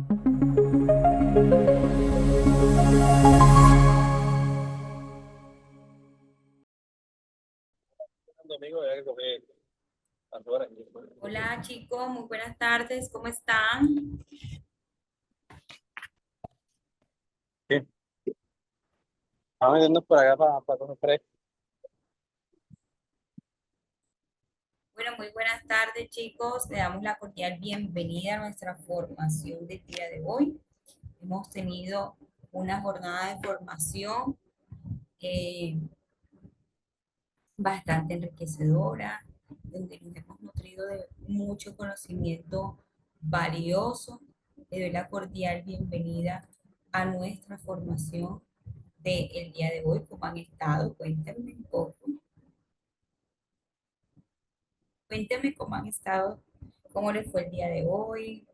Domingo había que comer Pandora. Hola chicos, muy buenas tardes, ¿cómo están? Sí. Vamos a meternos por acá para comer fresco. Bueno, muy buenas tardes chicos, le damos la cordial bienvenida a nuestra formación del día de hoy. Hemos tenido una jornada de formación eh, bastante enriquecedora, donde nos hemos nutrido de mucho conocimiento valioso. Le doy la cordial bienvenida a nuestra formación del día de hoy. ¿Cómo han estado? Cuéntenme un poco. Cuénteme cómo han estado, cómo les fue el día de hoy.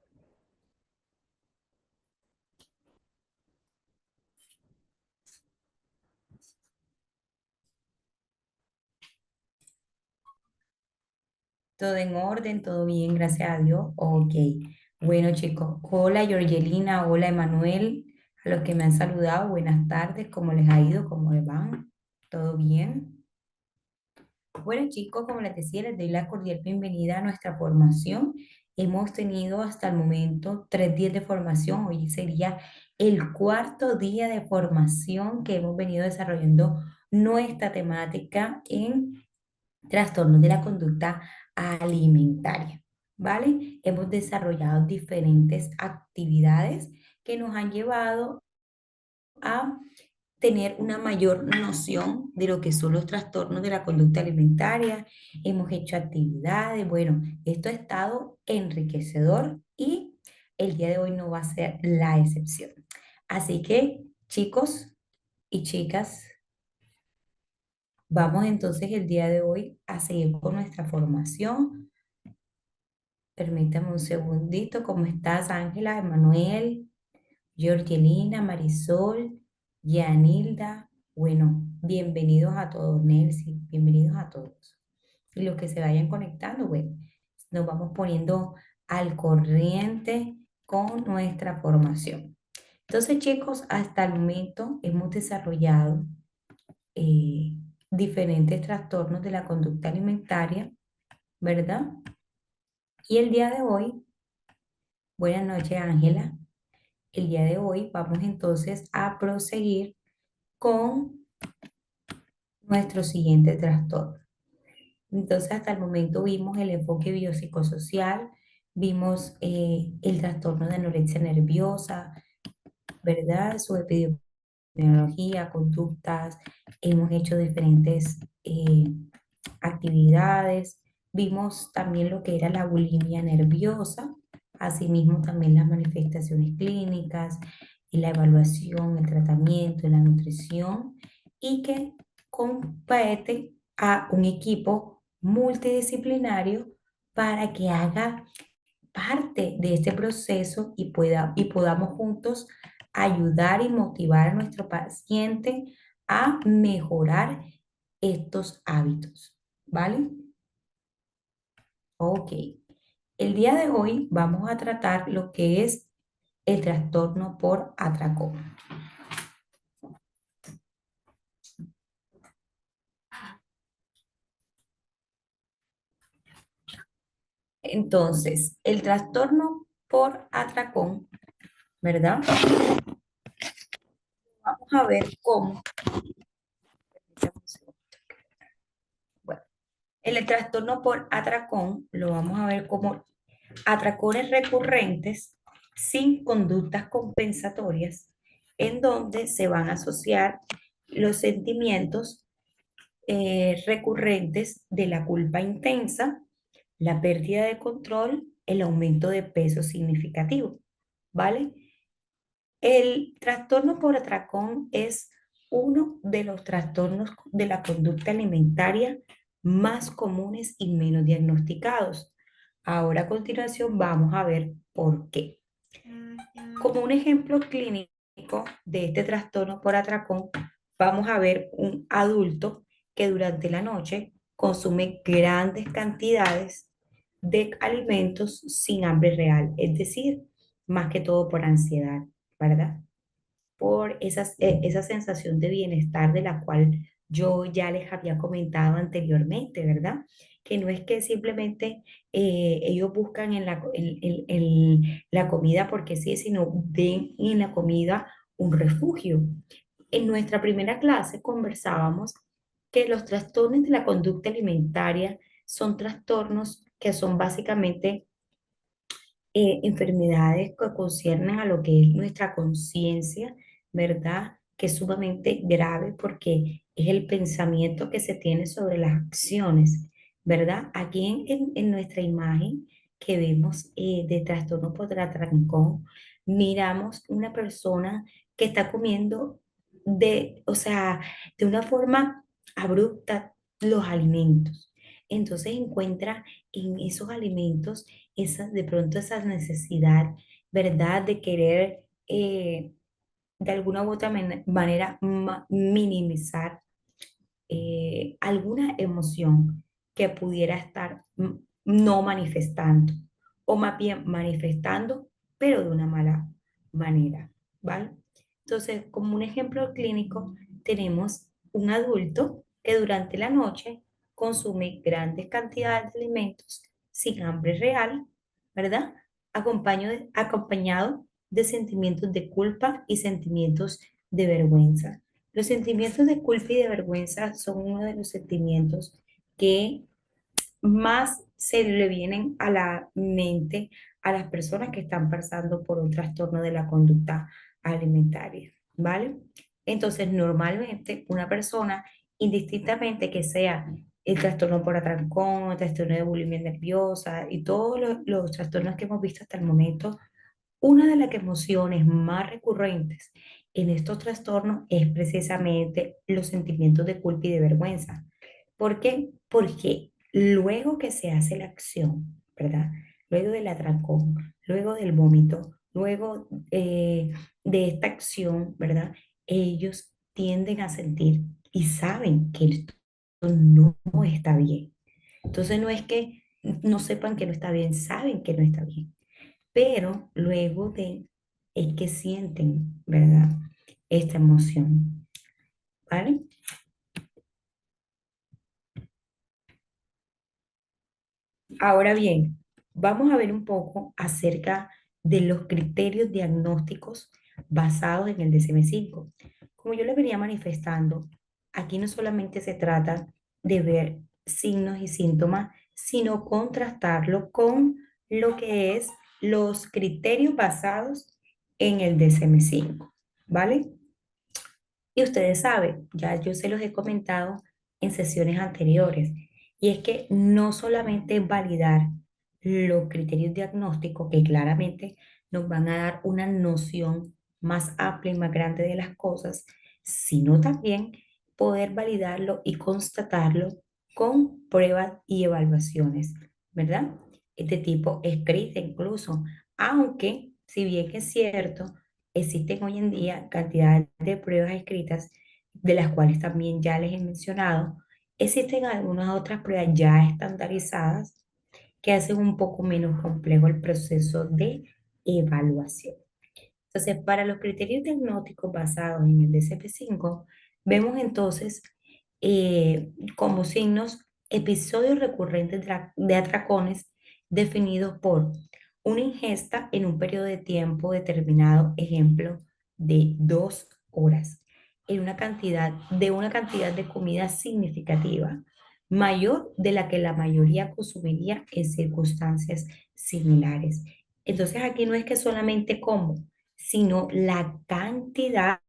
Todo en orden, todo bien, gracias a Dios. Ok. Bueno, chicos, hola Georgelina, hola Emanuel, a los que me han saludado, buenas tardes, ¿cómo les ha ido? ¿Cómo les van? ¿Todo bien? Bueno, chicos, como les decía, les doy la cordial bienvenida a nuestra formación. Hemos tenido hasta el momento 3 días de formación. Hoy sería el cuarto día de formación que hemos venido desarrollando nuestra temática en trastornos de la conducta alimentaria, ¿vale? Hemos desarrollado diferentes actividades que nos han llevado a tener una mayor noción de lo que son los trastornos de la conducta alimentaria. Hemos hecho actividades, bueno, esto ha estado enriquecedor y el día de hoy no va a ser la excepción. Así que, chicos y chicas, vamos entonces el día de hoy a seguir con nuestra formación. Permítame un segundito. ¿Cómo estás, Ángela, Emanuel, Georgelina, Marisol, Yanilda? Bueno, bienvenidos a todos, Nelcy, bienvenidos a todos. Y los que se vayan conectando, bueno, nos vamos poniendo al corriente con nuestra formación. Entonces, chicos, hasta el momento hemos desarrollado eh, diferentes trastornos de la conducta alimentaria, ¿verdad? Y el día de hoy, buenas noches, Ángela. El día de hoy vamos entonces a proseguir con nuestro siguiente trastorno. Entonces, hasta el momento vimos el enfoque biopsicosocial, vimos el trastorno de anorexia nerviosa, ¿verdad? Su epidemiología, conductas, hemos hecho diferentes actividades, vimos también lo que era la bulimia nerviosa, asimismo también las manifestaciones clínicas, y la evaluación, el tratamiento, la nutrición, y que compete a un equipo multidisciplinario para que haga parte de este proceso y podamos juntos ayudar y motivar a nuestro paciente a mejorar estos hábitos, ¿vale? Ok. El día de hoy vamos a tratar lo que es el trastorno por atracón. Entonces, el trastorno por atracón, ¿verdad? Vamos a ver cómo. Bueno, el trastorno por atracón lo vamos a ver como atracones recurrentes sin conductas compensatorias, en donde se van a asociar los sentimientos recurrentes de la culpa intensa, la pérdida de control, el aumento de peso significativo, ¿vale? El trastorno por atracón es uno de los trastornos de la conducta alimentaria más comunes y menos diagnosticados. Ahora a continuación vamos a ver por qué. Como un ejemplo clínico de este trastorno por atracón, vamos a ver un adulto que durante la noche consume grandes cantidades de alimentos sin hambre real, es decir, más que todo por ansiedad, ¿verdad? Por esa sensación de bienestar de la cual yo ya les había comentado anteriormente, ¿verdad? Que no es que simplemente ellos buscan en la comida porque sí, sino ven en la comida un refugio. En nuestra primera clase conversábamos que los trastornos de la conducta alimentaria son trastornos que son básicamente enfermedades que conciernen a lo que es nuestra conciencia, ¿verdad? Que es sumamente grave porque es el pensamiento que se tiene sobre las acciones, ¿verdad? Aquí en nuestra imagen que vemos de trastorno por atrancón, miramos una persona que está comiendo o sea, de una forma abrupta los alimentos. Entonces encuentra en esos alimentos de pronto esa necesidad, ¿verdad? De querer de alguna u otra manera minimizar alguna emoción que pudiera estar no manifestando o más bien manifestando, pero de una mala manera, ¿vale? Entonces, como un ejemplo clínico, tenemos un adulto que durante la noche consume grandes cantidades de alimentos sin hambre real, ¿verdad? Acompañado de sentimientos de culpa y sentimientos de vergüenza. Los sentimientos de culpa y de vergüenza son uno de los sentimientos que más se le vienen a la mente a las personas que están pasando por un trastorno de la conducta alimentaria, ¿vale? Entonces, normalmente una persona, indistintamente que sea el trastorno por atrancón, el trastorno de bulimia nerviosa y todos los trastornos que hemos visto hasta el momento, una de las emociones más recurrentes en estos trastornos es precisamente los sentimientos de culpa y de vergüenza. ¿Por qué? Porque luego que se hace la acción, ¿verdad? Luego del atracón, luego del vómito, luego de esta acción, ¿verdad? Ellos tienden a sentir y saben que esto no está bien. Entonces no es que no sepan que no está bien, saben que no está bien, pero luego de es que sienten, ¿verdad? Esta emoción, ¿vale? Ahora bien, vamos a ver un poco acerca de los criterios diagnósticos basados en el DSM-5. Como yo les venía manifestando, aquí no solamente se trata de ver signos y síntomas, sino contrastarlo con lo que es los criterios basados en el DSM-5, ¿vale? Y ustedes saben, ya yo se los he comentado en sesiones anteriores, y es que no solamente validar los criterios diagnósticos que claramente nos van a dar una noción más amplia y más grande de las cosas, sino también poder validarlo y constatarlo con pruebas y evaluaciones, ¿verdad? De tipo escrita incluso, aunque si bien es cierto, existen hoy en día cantidad de pruebas escritas, de las cuales también ya les he mencionado. Existen algunas otras pruebas ya estandarizadas que hacen un poco menos complejo el proceso de evaluación. Entonces, para los criterios diagnósticos basados en el DCP-5, vemos entonces como signos episodios recurrentes de atracones definidos por una ingesta en un periodo de tiempo determinado, ejemplo, de 2 horas, en una cantidad de comida significativa, mayor de la que la mayoría consumiría en circunstancias similares. Entonces aquí no es que solamente como, sino la cantidad,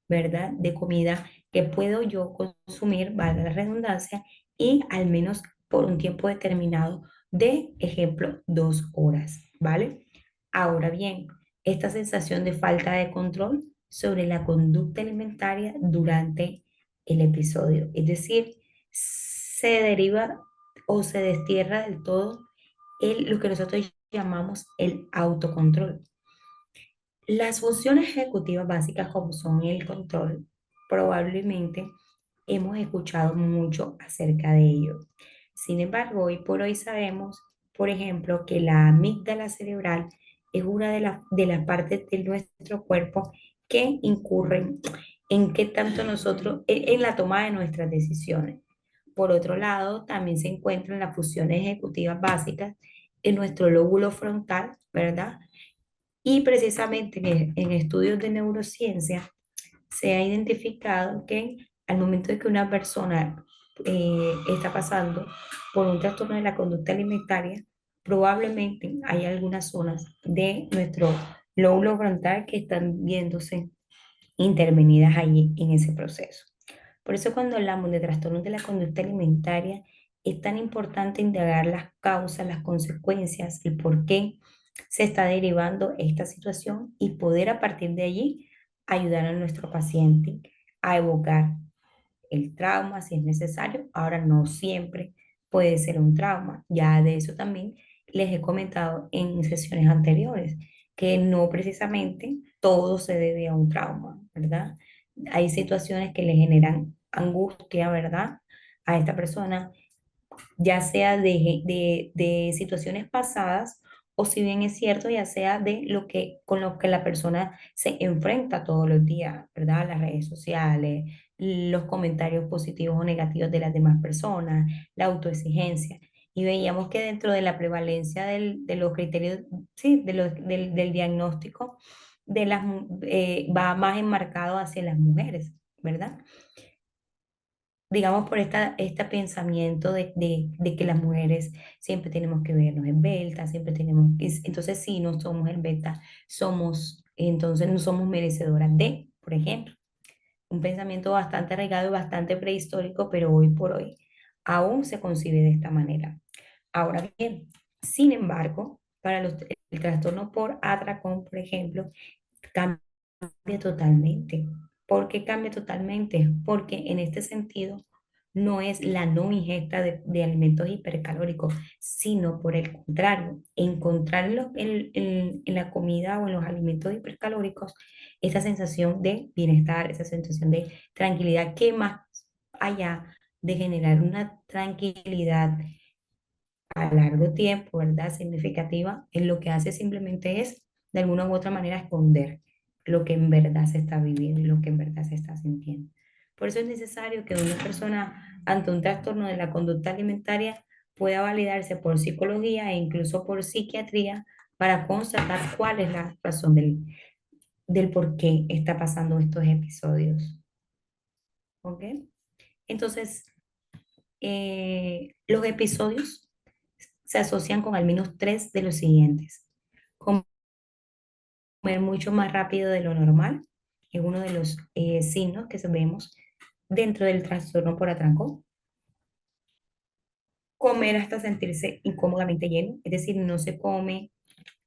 ¿verdad?, de comida que puedo yo consumir, valga la redundancia, y al menos por un tiempo determinado de, ejemplo, 2 horas, ¿vale? Ahora bien, esta sensación de falta de control sobre la conducta alimentaria durante el episodio, es decir, se deriva o se destierra del todo lo que nosotros llamamos el autocontrol. Las funciones ejecutivas básicas como son el control, probablemente hemos escuchado mucho acerca de ello. Sin embargo, hoy por hoy sabemos, por ejemplo, que la amígdala cerebral es una de las partes de nuestro cuerpo que incurren en qué tanto nosotros, en la toma de nuestras decisiones. Por otro lado, también se encuentran las funciones ejecutivas básicas en nuestro lóbulo frontal, ¿verdad? Y precisamente en estudios de neurociencia se ha identificado que al momento de que una persona está pasando por un trastorno de la conducta alimentaria, probablemente hay algunas zonas de nuestro lóbulo frontal que están viéndose intervenidas allí en ese proceso. Por eso cuando hablamos de trastornos de la conducta alimentaria, es tan importante indagar las causas, las consecuencias, el por qué se está derivando esta situación y poder a partir de allí ayudar a nuestro paciente a evocar el trauma si es necesario. Ahora no siempre puede ser un trauma. Ya de eso también les he comentado en sesiones anteriores, que no precisamente todo se debe a un trauma, ¿verdad? Hay situaciones que le generan angustia, ¿verdad? A esta persona ya sea de situaciones pasadas o si bien es cierto, ya sea de lo que, con lo que la persona se enfrenta todos los días, ¿verdad? Las redes sociales, los comentarios positivos o negativos de las demás personas, la autoexigencia. Y veíamos que dentro de la prevalencia de los criterios, sí, del diagnóstico, va más enmarcado hacia las mujeres, ¿verdad? Digamos, por este pensamiento de que las mujeres siempre tenemos que vernos esbeltas, siempre tenemos, entonces si no somos esbeltas, entonces no somos merecedoras de, por ejemplo, un pensamiento bastante arraigado y bastante prehistórico, pero hoy por hoy aún se concibe de esta manera. Ahora bien, sin embargo, para el trastorno por atracón, por ejemplo, cambia totalmente. ¿Por qué cambia totalmente? Porque en este sentido no es la no ingesta de alimentos hipercalóricos, sino por el contrario, encontrar en la comida o en los alimentos hipercalóricos esa sensación de bienestar, esa sensación de tranquilidad, que más allá de generar una tranquilidad a largo tiempo, ¿verdad? Significativa, en lo que hace simplemente es, de alguna u otra manera, esconder lo que en verdad se está viviendo y lo que en verdad se está sintiendo. Por eso es necesario que una persona ante un trastorno de la conducta alimentaria pueda validarse por psicología e incluso por psiquiatría para constatar cuál es la razón del por qué está pasando estos episodios. ¿Ok? Entonces, los episodios se asocian con al menos tres de los siguientes. Comer mucho más rápido de lo normal es uno de los signos que vemos dentro del trastorno por atraco. Comer hasta sentirse incómodamente lleno, es decir, no se come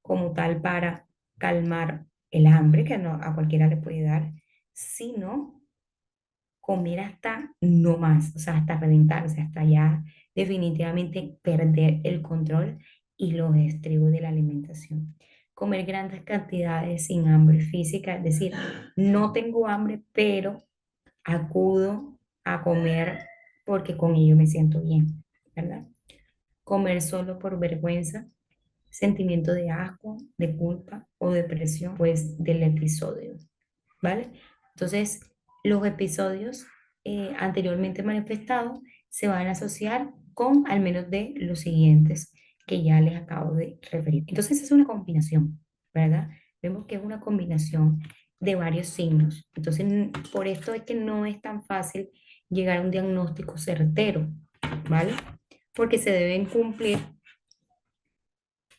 como tal para calmar el hambre que no, a cualquiera le puede dar, sino comer hasta no más, o sea, hasta reventarse, hasta ya definitivamente perder el control y los estribos de la alimentación. Comer grandes cantidades sin hambre física, es decir, no tengo hambre, pero acudo a comer porque con ello me siento bien, ¿verdad? Comer solo por vergüenza, sentimiento de asco, de culpa o depresión, pues del episodio. ¿Vale? Entonces, los episodios anteriormente manifestados se van a asociar con al menos de los siguientes que ya les acabo de referir. Entonces, es una combinación, ¿verdad? Vemos que es una combinación de varios signos. Entonces, por esto es que no es tan fácil llegar a un diagnóstico certero, ¿vale? Porque se deben cumplir,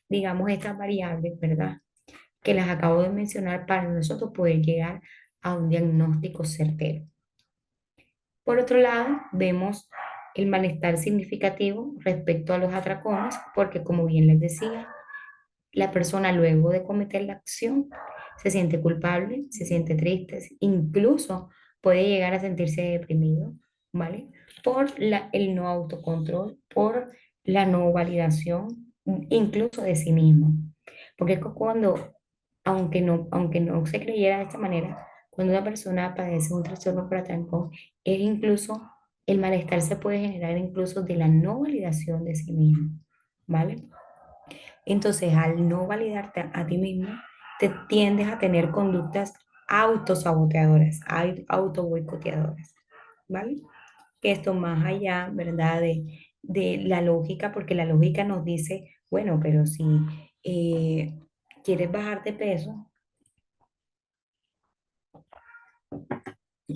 digamos, estas variables, ¿verdad? Que las acabo de mencionar para nosotros poder llegar a un diagnóstico certero. Por otro lado, vemos el malestar significativo respecto a los atracones, porque como bien les decía, la persona luego de cometer la acción se siente culpable, se siente triste, incluso puede llegar a sentirse deprimido, ¿vale? Por el no autocontrol, por la no validación, incluso de sí mismo. Porque es que cuando, aunque no se creyera de esta manera, cuando una persona padece un trastorno por atraco, es incluso, el malestar se puede generar incluso de la no validación de sí mismo, ¿vale? Entonces, al no validarte a ti mismo, te tiendes a tener conductas autosaboteadoras, autoboicoteadoras, ¿vale? Que esto más allá, ¿verdad? De la lógica, porque la lógica nos dice, bueno, pero si eh, quieres bajar de peso,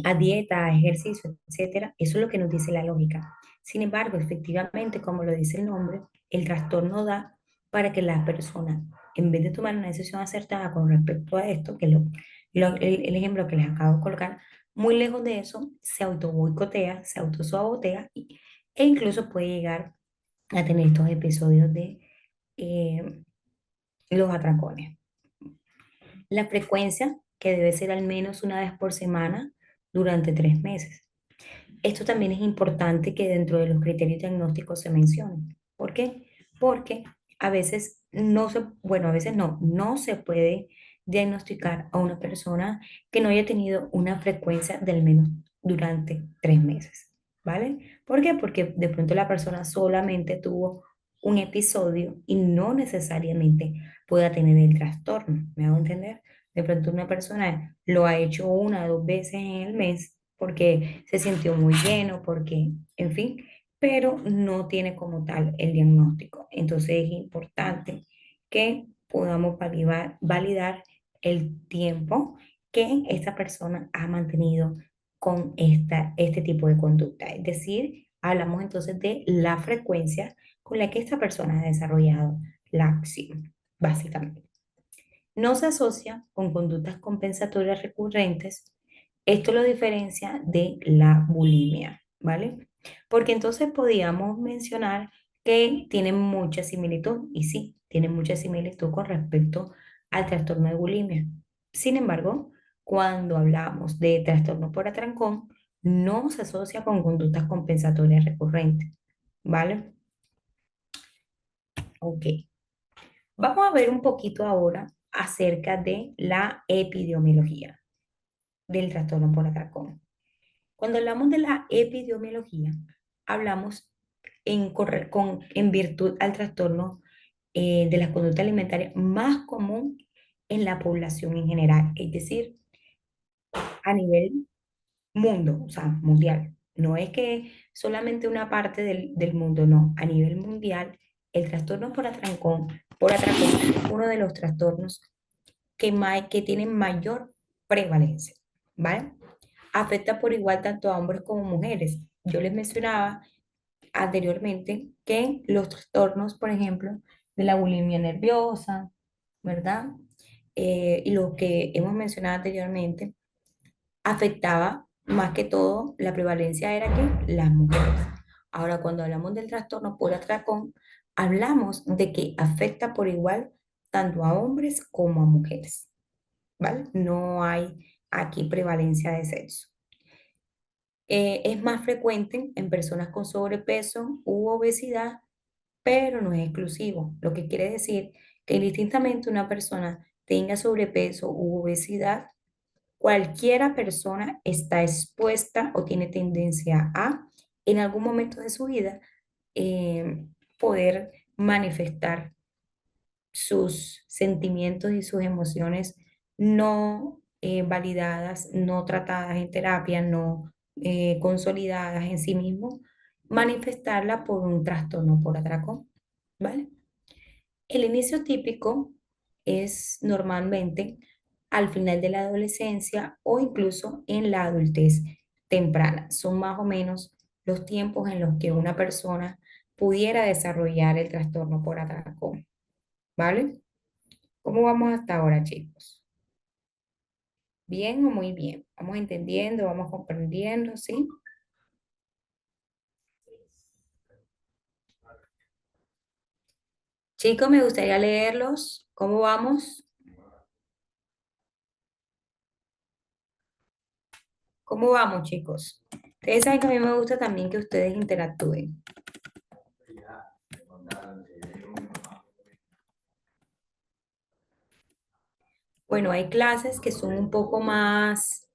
a dieta, a ejercicio, etcétera, eso es lo que nos dice la lógica. Sin embargo, efectivamente, como lo dice el nombre, el trastorno da para que la persona, en vez de tomar una decisión acertada con respecto a esto, que es el ejemplo que les acabo de colocar, muy lejos de eso, se auto boicotea, se autosabotea e incluso puede llegar a tener estos episodios de eh, los atracones. La frecuencia, que debe ser al menos una vez por semana durante 3 meses. Esto también es importante que dentro de los criterios diagnósticos se mencione. ¿Por qué? Porque a veces no se, bueno, a veces no se puede diagnosticar a una persona que no haya tenido una frecuencia del menos durante 3 meses, ¿vale? ¿Por qué? Porque de pronto la persona solamente tuvo un episodio y no necesariamente pueda tener el trastorno, ¿me hago entender? De pronto una persona lo ha hecho una o dos veces en el mes porque se sintió muy lleno, porque, en fin, pero no tiene como tal el diagnóstico. Entonces es importante que podamos validar el tiempo que esta persona ha mantenido con este tipo de conducta. Es decir, hablamos entonces de la frecuencia con la que esta persona ha desarrollado la acción, básicamente. No se asocia con conductas compensatorias recurrentes. Esto lo diferencia de la bulimia, ¿vale? Porque entonces podíamos mencionar que tienen mucha similitud, y sí, tienen mucha similitud con respecto al trastorno de bulimia. Sin embargo, cuando hablamos de trastorno por atrancón, no se asocia con conductas compensatorias recurrentes, ¿vale? Ok. Vamos a ver un poquito ahora acerca de la epidemiología del trastorno por atracón. Cuando hablamos de la epidemiología, hablamos en virtud al trastorno de la conducta alimentaria más común en la población en general, es decir, a nivel mundo, o sea, mundial. No es que solamente una parte del mundo, no, a nivel mundial, el trastorno por atracón es uno de los trastornos que tienen mayor prevalencia, ¿vale? Afecta por igual tanto a hombres como mujeres. Yo les mencionaba anteriormente que los trastornos, por ejemplo, de la bulimia nerviosa, ¿verdad? Y lo que hemos mencionado anteriormente, afectaba más que todo, la prevalencia era que las mujeres. Ahora, cuando hablamos del trastorno por atracón, hablamos de que afecta por igual tanto a hombres como a mujeres, ¿vale? No hay aquí prevalencia de sexo. Es más frecuente en personas con sobrepeso u obesidad, pero no es exclusivo, lo que quiere decir que indistintamente una persona tenga sobrepeso u obesidad, cualquiera persona está expuesta o tiene tendencia a, en algún momento de su vida, eh, poder manifestar sus sentimientos y sus emociones no validadas, no tratadas en terapia, no consolidadas en sí mismo, manifestarla por un trastorno por atracón, ¿vale? El inicio típico es normalmente al final de la adolescencia o incluso en la adultez temprana. Son más o menos los tiempos en los que una persona pudiera desarrollar el trastorno por atracón, ¿vale? ¿Cómo vamos hasta ahora, chicos? ¿Bien o muy bien? ¿Vamos entendiendo, vamos comprendiendo, sí? Chicos, me gustaría leerlos. ¿Cómo vamos? ¿Cómo vamos, chicos? Ustedes saben que a mí me gusta también que ustedes interactúen. Bueno, hay clases que son un poco más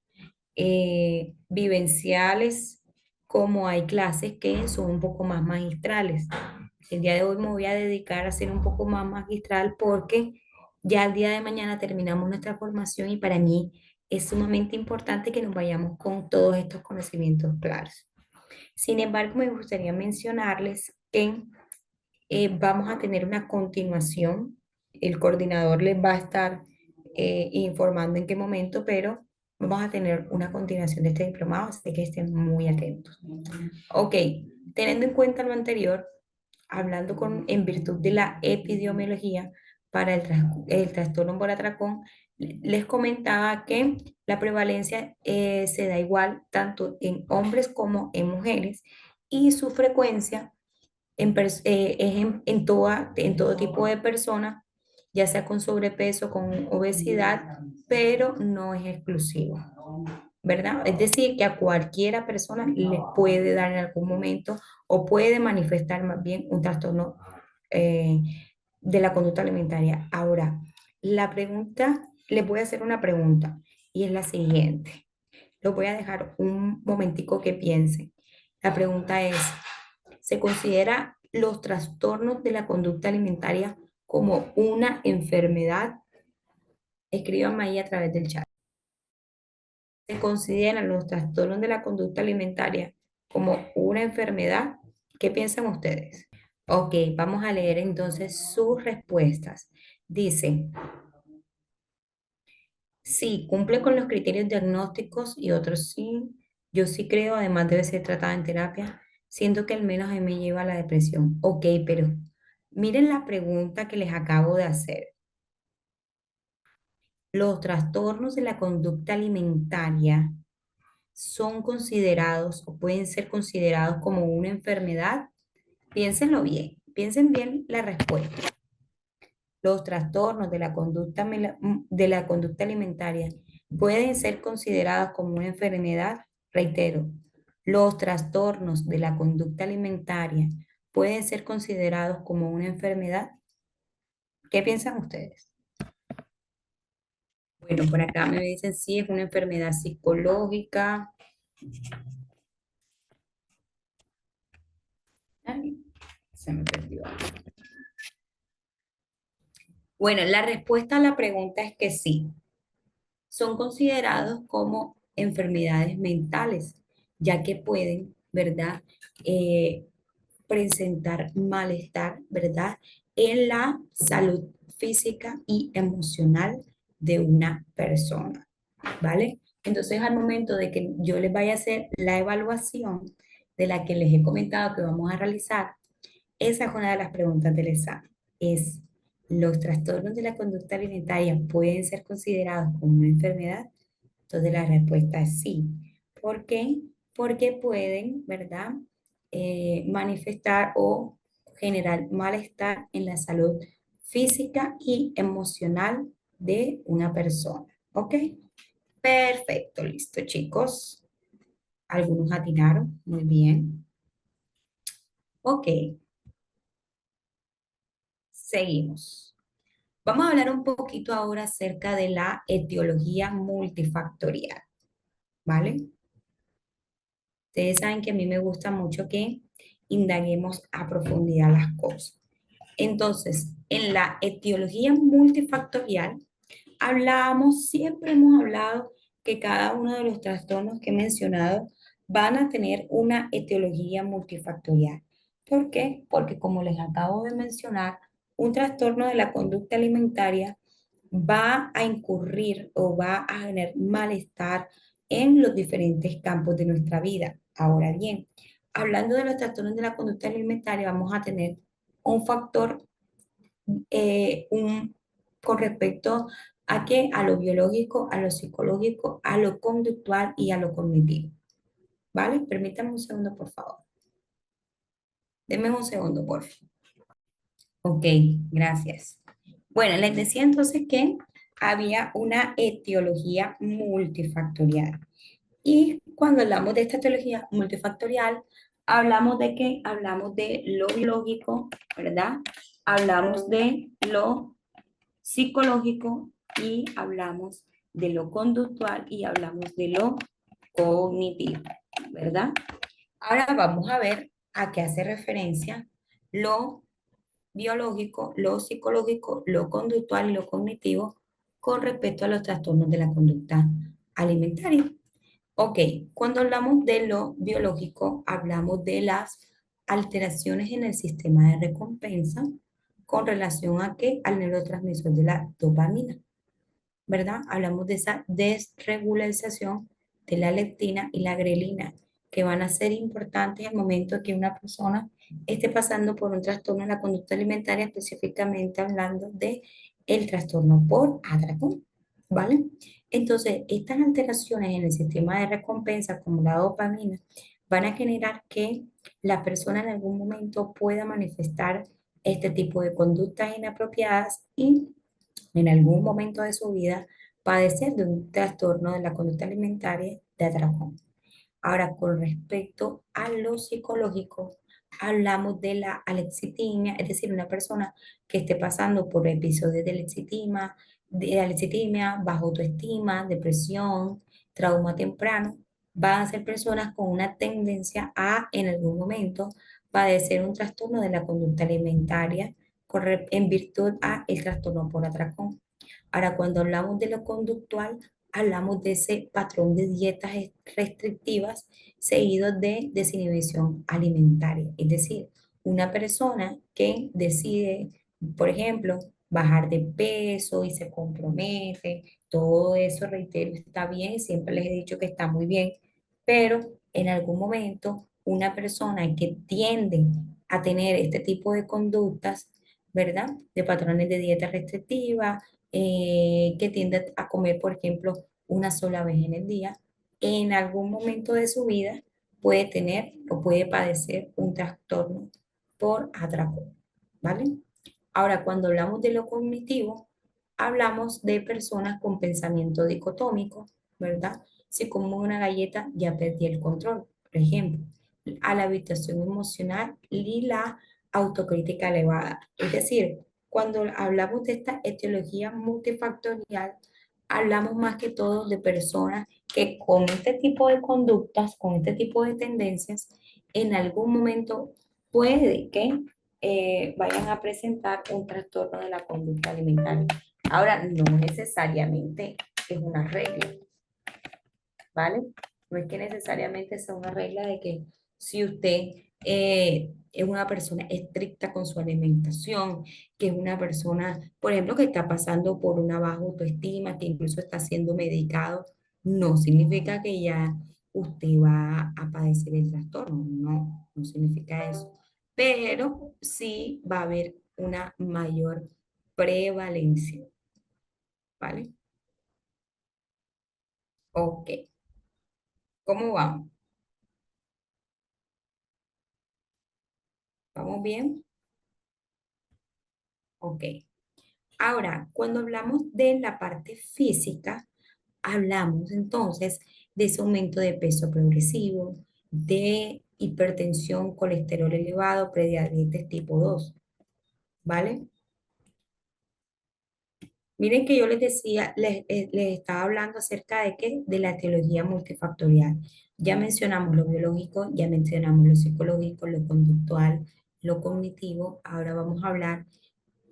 vivenciales, como hay clases que son un poco más magistrales. El día de hoy me voy a dedicar a ser un poco más magistral porque ya el día de mañana terminamos nuestra formación y para mí es sumamente importante que nos vayamos con todos estos conocimientos claros. Sin embargo, me gustaría mencionarles que vamos a tener una continuación. El coordinador les va a estar informando en qué momento, pero vamos a tener una continuación de este diplomado, así que estén muy atentos. Ok, teniendo en cuenta lo anterior, hablando en virtud de la epidemiología para el trastorno por atracón, les comentaba que la prevalencia se da igual tanto en hombres como en mujeres y su frecuencia es en todo tipo de personas, ya sea con sobrepeso, con obesidad, pero no es exclusivo, ¿verdad? Es decir, que a cualquiera persona le puede dar en algún momento o puede manifestar más bien un trastorno eh, de la conducta alimentaria. Ahora, les voy a hacer una pregunta y es la siguiente. Los voy a dejar un momentico que piensen. La pregunta es, ¿se considera los trastornos de la conducta alimentaria como una enfermedad? Escríbanme ahí a través del chat. ¿Se consideran los trastornos de la conducta alimentaria como una enfermedad? ¿Qué piensan ustedes? Ok, vamos a leer entonces sus respuestas. Dice, sí, cumple con los criterios diagnósticos y otros sí. Yo sí creo, además debe ser tratada en terapia, siento que al menos a mí me lleva a la depresión. Ok, pero miren la pregunta que les acabo de hacer. ¿Los trastornos de la conducta alimentaria son considerados o pueden ser considerados como una enfermedad? Piénsenlo bien, piensen bien la respuesta. Los trastornos de la de la conducta alimentaria pueden ser considerados como una enfermedad. Reitero, los trastornos de la conducta alimentaria pueden ser considerados como una enfermedad. ¿Qué piensan ustedes? Bueno, por acá me dicen sí, es una enfermedad psicológica. Ay, se me perdió. Bueno, la respuesta a la pregunta es que sí, son considerados como enfermedades mentales, ya que pueden, ¿verdad? Eh, presentar malestar, ¿verdad? En la salud física y emocional de una persona, ¿vale? Entonces, al momento de que yo les vaya a hacer la evaluación de la que les he comentado que vamos a realizar, esa es una de las preguntas del examen. Es, ¿los trastornos de la conducta alimentaria pueden ser considerados como una enfermedad? Entonces la respuesta es sí. ¿Por qué? Porque pueden, ¿verdad? Manifestar o generar malestar en la salud física y emocional de una persona. ¿Ok? Perfecto, listo, chicos. Algunos atinaron. Muy bien. Ok, seguimos. Vamos a hablar un poquito ahora acerca de la etiología multifactorial, ¿vale? Ustedes saben que a mí me gusta mucho que indaguemos a profundidad las cosas. Entonces, en la etiología multifactorial, siempre hemos hablado que cada uno de los trastornos que he mencionado van a tener una etiología multifactorial. ¿Por qué? Porque como les acabo de mencionar, un trastorno de la conducta alimentaria va a incurrir o va a generar malestar en los diferentes campos de nuestra vida. Ahora bien, hablando de los trastornos de la conducta alimentaria, vamos a tener un factor con respecto a qué, a lo biológico, a lo psicológico, a lo conductual y a lo cognitivo. ¿Vale? Permítanme un segundo, por favor. Denme un segundo, por favor. Ok, gracias. Bueno, les decía entonces que había una etiología multifactorial. Y cuando hablamos de esta etiología multifactorial, hablamos de qué? Hablamos de lo biológico, ¿verdad? Hablamos de lo psicológico y hablamos de lo conductual y hablamos de lo cognitivo, ¿verdad? Ahora vamos a ver a qué hace referencia lo biológico, lo psicológico, lo conductual y lo cognitivo con respecto a los trastornos de la conducta alimentaria. Ok, cuando hablamos de lo biológico, hablamos de las alteraciones en el sistema de recompensa con relación a qué? Al neurotransmisor de la dopamina. ¿Verdad? Hablamos de esa desregularización de la leptina y la grelina, que van a ser importantes al momento que una persona esté pasando por un trastorno en la conducta alimentaria, específicamente hablando de el trastorno por atracón, ¿vale? Entonces, estas alteraciones en el sistema de recompensa, como la dopamina, van a generar que la persona en algún momento pueda manifestar este tipo de conductas inapropiadas y en algún momento de su vida padecer de un trastorno de la conducta alimentaria de atracón. Ahora, con respecto a lo psicológico, hablamos de la alexitimia, es decir, una persona que esté pasando por episodios de alexitimia, baja autoestima, depresión, trauma temprano, van a ser personas con una tendencia a, en algún momento, padecer un trastorno de la conducta alimentaria en virtud a el trastorno por atracón. Ahora, cuando hablamos de lo conductual, hablamos de ese patrón de dietas restrictivas seguido de desinhibición alimentaria. Es decir, una persona que decide, por ejemplo, bajar de peso y se compromete, todo eso, reitero, está bien, siempre les he dicho que está muy bien, pero en algún momento una persona que tiende a tener este tipo de conductas, ¿verdad? De patrones de dieta restrictiva, que tiende a comer, por ejemplo, una sola vez en el día, en algún momento de su vida puede tener o puede padecer un trastorno por atracón, ¿vale? Ahora, cuando hablamos de lo cognitivo, hablamos de personas con pensamiento dicotómico, ¿verdad? Si como una galleta, ya perdí el control, por ejemplo, a la habitación emocional y la autocrítica elevada. Es decir, cuando hablamos de esta etiología multifactorial, hablamos más que todo de personas que con este tipo de conductas, con este tipo de tendencias, en algún momento puede que vayan a presentar un trastorno de la conducta alimentaria. Ahora, no necesariamente es una regla, ¿vale? No es que necesariamente sea una regla de que si usted es una persona estricta con su alimentación, que es una persona, por ejemplo, que está pasando por una baja autoestima, que incluso está siendo medicado, no significa que ya usted va a padecer el trastorno, no, no significa eso. Pero sí va a haber una mayor prevalencia, ¿vale? Ok, ¿cómo vamos? ¿Vamos bien? Ok. Ahora, cuando hablamos de la parte física, hablamos entonces de ese aumento de peso progresivo, de hipertensión, colesterol elevado, prediabetes tipo 2, ¿vale? Miren que yo les decía, les estaba hablando acerca de qué, de la etiología multifactorial. Ya mencionamos lo biológico, ya mencionamos lo psicológico, lo conductual, lo cognitivo. Ahora vamos a hablar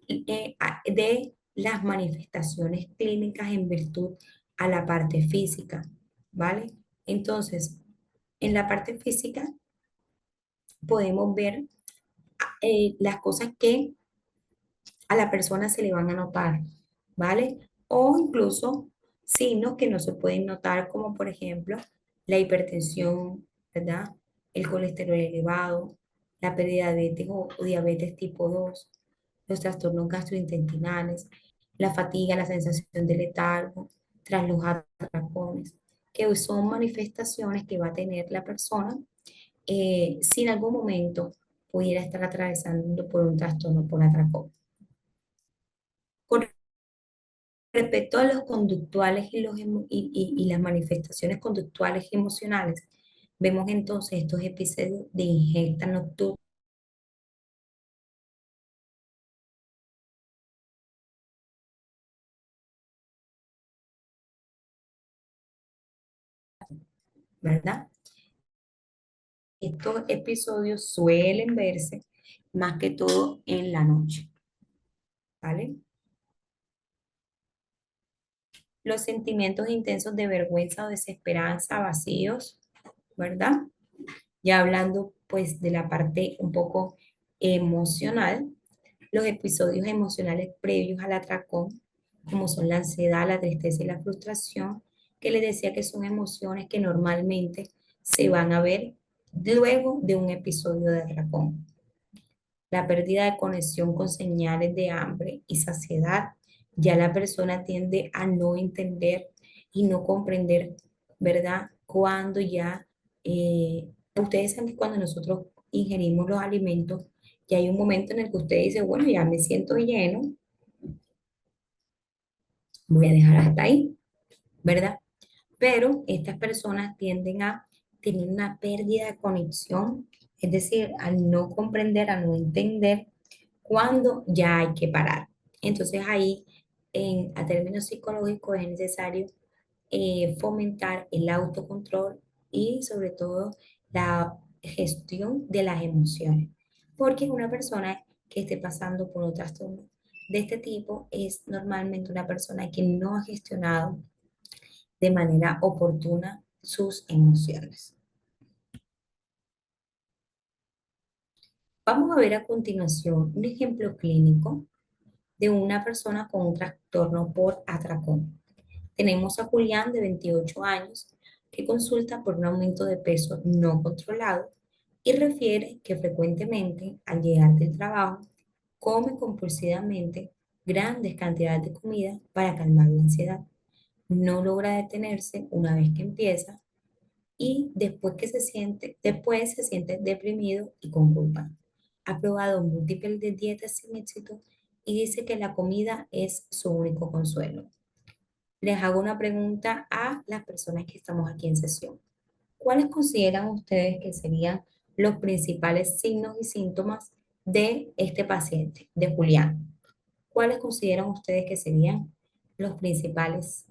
de las manifestaciones clínicas en virtud a la parte física, ¿vale? Entonces, en la parte física podemos ver las cosas que a la persona se le van a notar, ¿vale? O incluso signos que no se pueden notar, como por ejemplo la hipertensión, ¿verdad? El colesterol elevado, la prediabetes o diabetes tipo 2, los trastornos gastrointestinales, la fatiga, la sensación de letargo tras los atracones, que son manifestaciones que va a tener la persona si en algún momento pudiera estar atravesando por un trastorno por atracón. Con respecto a los conductuales y las manifestaciones conductuales y emocionales, vemos entonces estos episodios de ingesta nocturna, ¿verdad? Estos episodios suelen verse más que todo en la noche, ¿vale? Los sentimientos intensos de vergüenza o desesperanza, vacíos, ¿verdad? Ya hablando pues de la parte un poco emocional, los episodios emocionales previos al atracón, como son la ansiedad, la tristeza y la frustración, que les decía que son emociones que normalmente se van a ver luego de un episodio de atracón. La pérdida de conexión con señales de hambre y saciedad, ya la persona tiende a no entender y no comprender, ¿verdad? Cuando ya, ustedes saben que cuando nosotros ingerimos los alimentos, ya hay un momento en el que usted dice, bueno, ya me siento lleno, voy a dejar hasta ahí, ¿verdad? Pero estas personas tienden a tener una pérdida de conexión, es decir, al no comprender, a no entender cuando ya hay que parar. Entonces ahí, a términos psicológicos, es necesario fomentar el autocontrol y sobre todo la gestión de las emociones. Porque una persona que esté pasando por un trastorno de este tipo es normalmente una persona que no ha gestionado de manera oportuna sus emociones. Vamos a ver a continuación un ejemplo clínico de una persona con un trastorno por atracón. Tenemos a Julián de 28 años que consulta por un aumento de peso no controlado y refiere que frecuentemente al llegar del trabajo come compulsivamente grandes cantidades de comida para calmar la ansiedad. No logra detenerse una vez que empieza y después se siente deprimido y con culpa. Ha probado múltiples de dietas sin éxito y dice que la comida es su único consuelo. Les hago una pregunta a las personas que estamos aquí en sesión. ¿Cuáles consideran ustedes que serían los principales signos y síntomas de este paciente, de Julián? ¿Cuáles consideran ustedes que serían los principales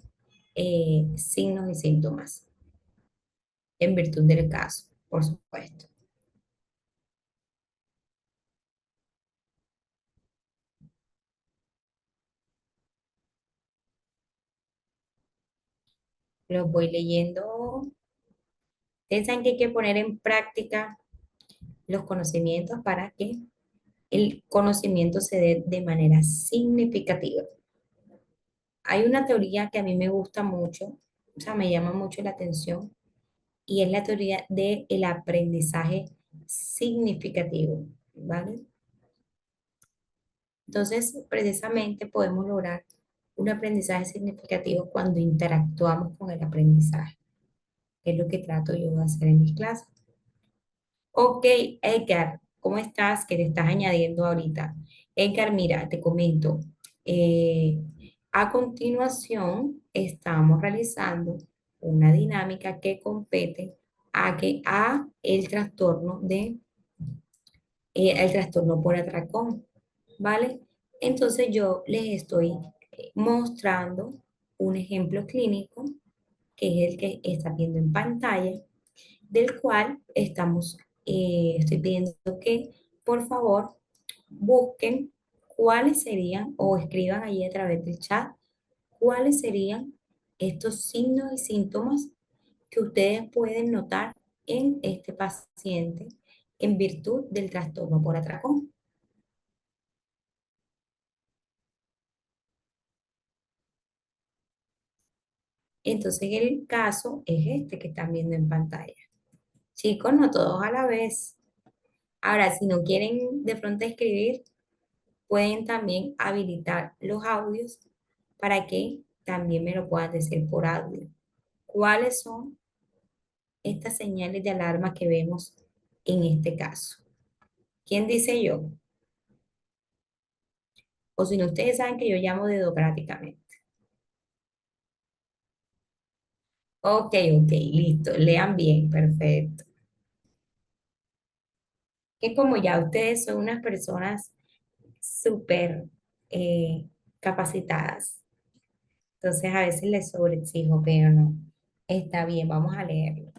signos y síntomas en virtud del caso, por supuesto? Los voy leyendo. Piensan que hay que poner en práctica los conocimientos para que el conocimiento se dé de manera significativa. Hay una teoría que a mí me gusta mucho, o sea, me llama mucho la atención, y es la teoría del aprendizaje significativo, ¿vale? Entonces, precisamente podemos lograr un aprendizaje significativo cuando interactuamos con el aprendizaje, que es lo que trato yo de hacer en mis clases. Ok, Edgar, ¿cómo estás? Que te estás añadiendo ahorita. Edgar, mira, te comento. eh, a continuación, estamos realizando una dinámica que compete a el trastorno el trastorno por atracón, ¿vale? Entonces yo les estoy mostrando un ejemplo clínico, que es el que está viendo en pantalla del cual estoy pidiendo que por favor busquen cuáles serían o escriban allí a través del chat cuáles serían estos signos y síntomas que ustedes pueden notar en este paciente en virtud del trastorno por atracón. Entonces el caso es este que están viendo en pantalla. Chicos, no todos a la vez. Ahora, si no quieren de pronto escribir, pueden también habilitar los audios para que también me lo puedan decir por audio. ¿Cuáles son estas señales de alarma que vemos en este caso? ¿Quién dice yo? O si no, ustedes saben que yo llamo dedocráticamente. Ok, ok, listo. Lean bien, perfecto. Que como ya ustedes son unas personas súper capacitadas, entonces a veces les sobreexijo, pero no. Está bien, vamos a leerlo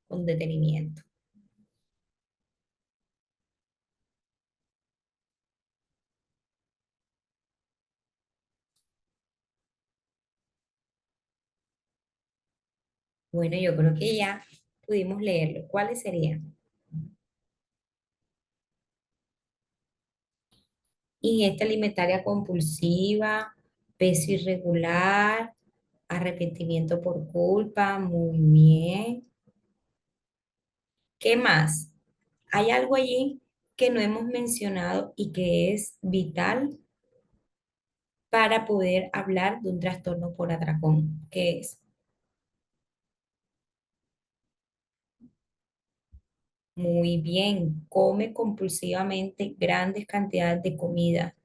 con detenimiento. Bueno, yo creo que ya pudimos leerlo. ¿Cuáles serían? Ingesta alimentaria compulsiva, peso irregular, arrepentimiento por culpa, muy bien. ¿Qué más? Hay algo allí que no hemos mencionado y que es vital para poder hablar de un trastorno por atracón, que es muy bien, come compulsivamente grandes cantidades de comida,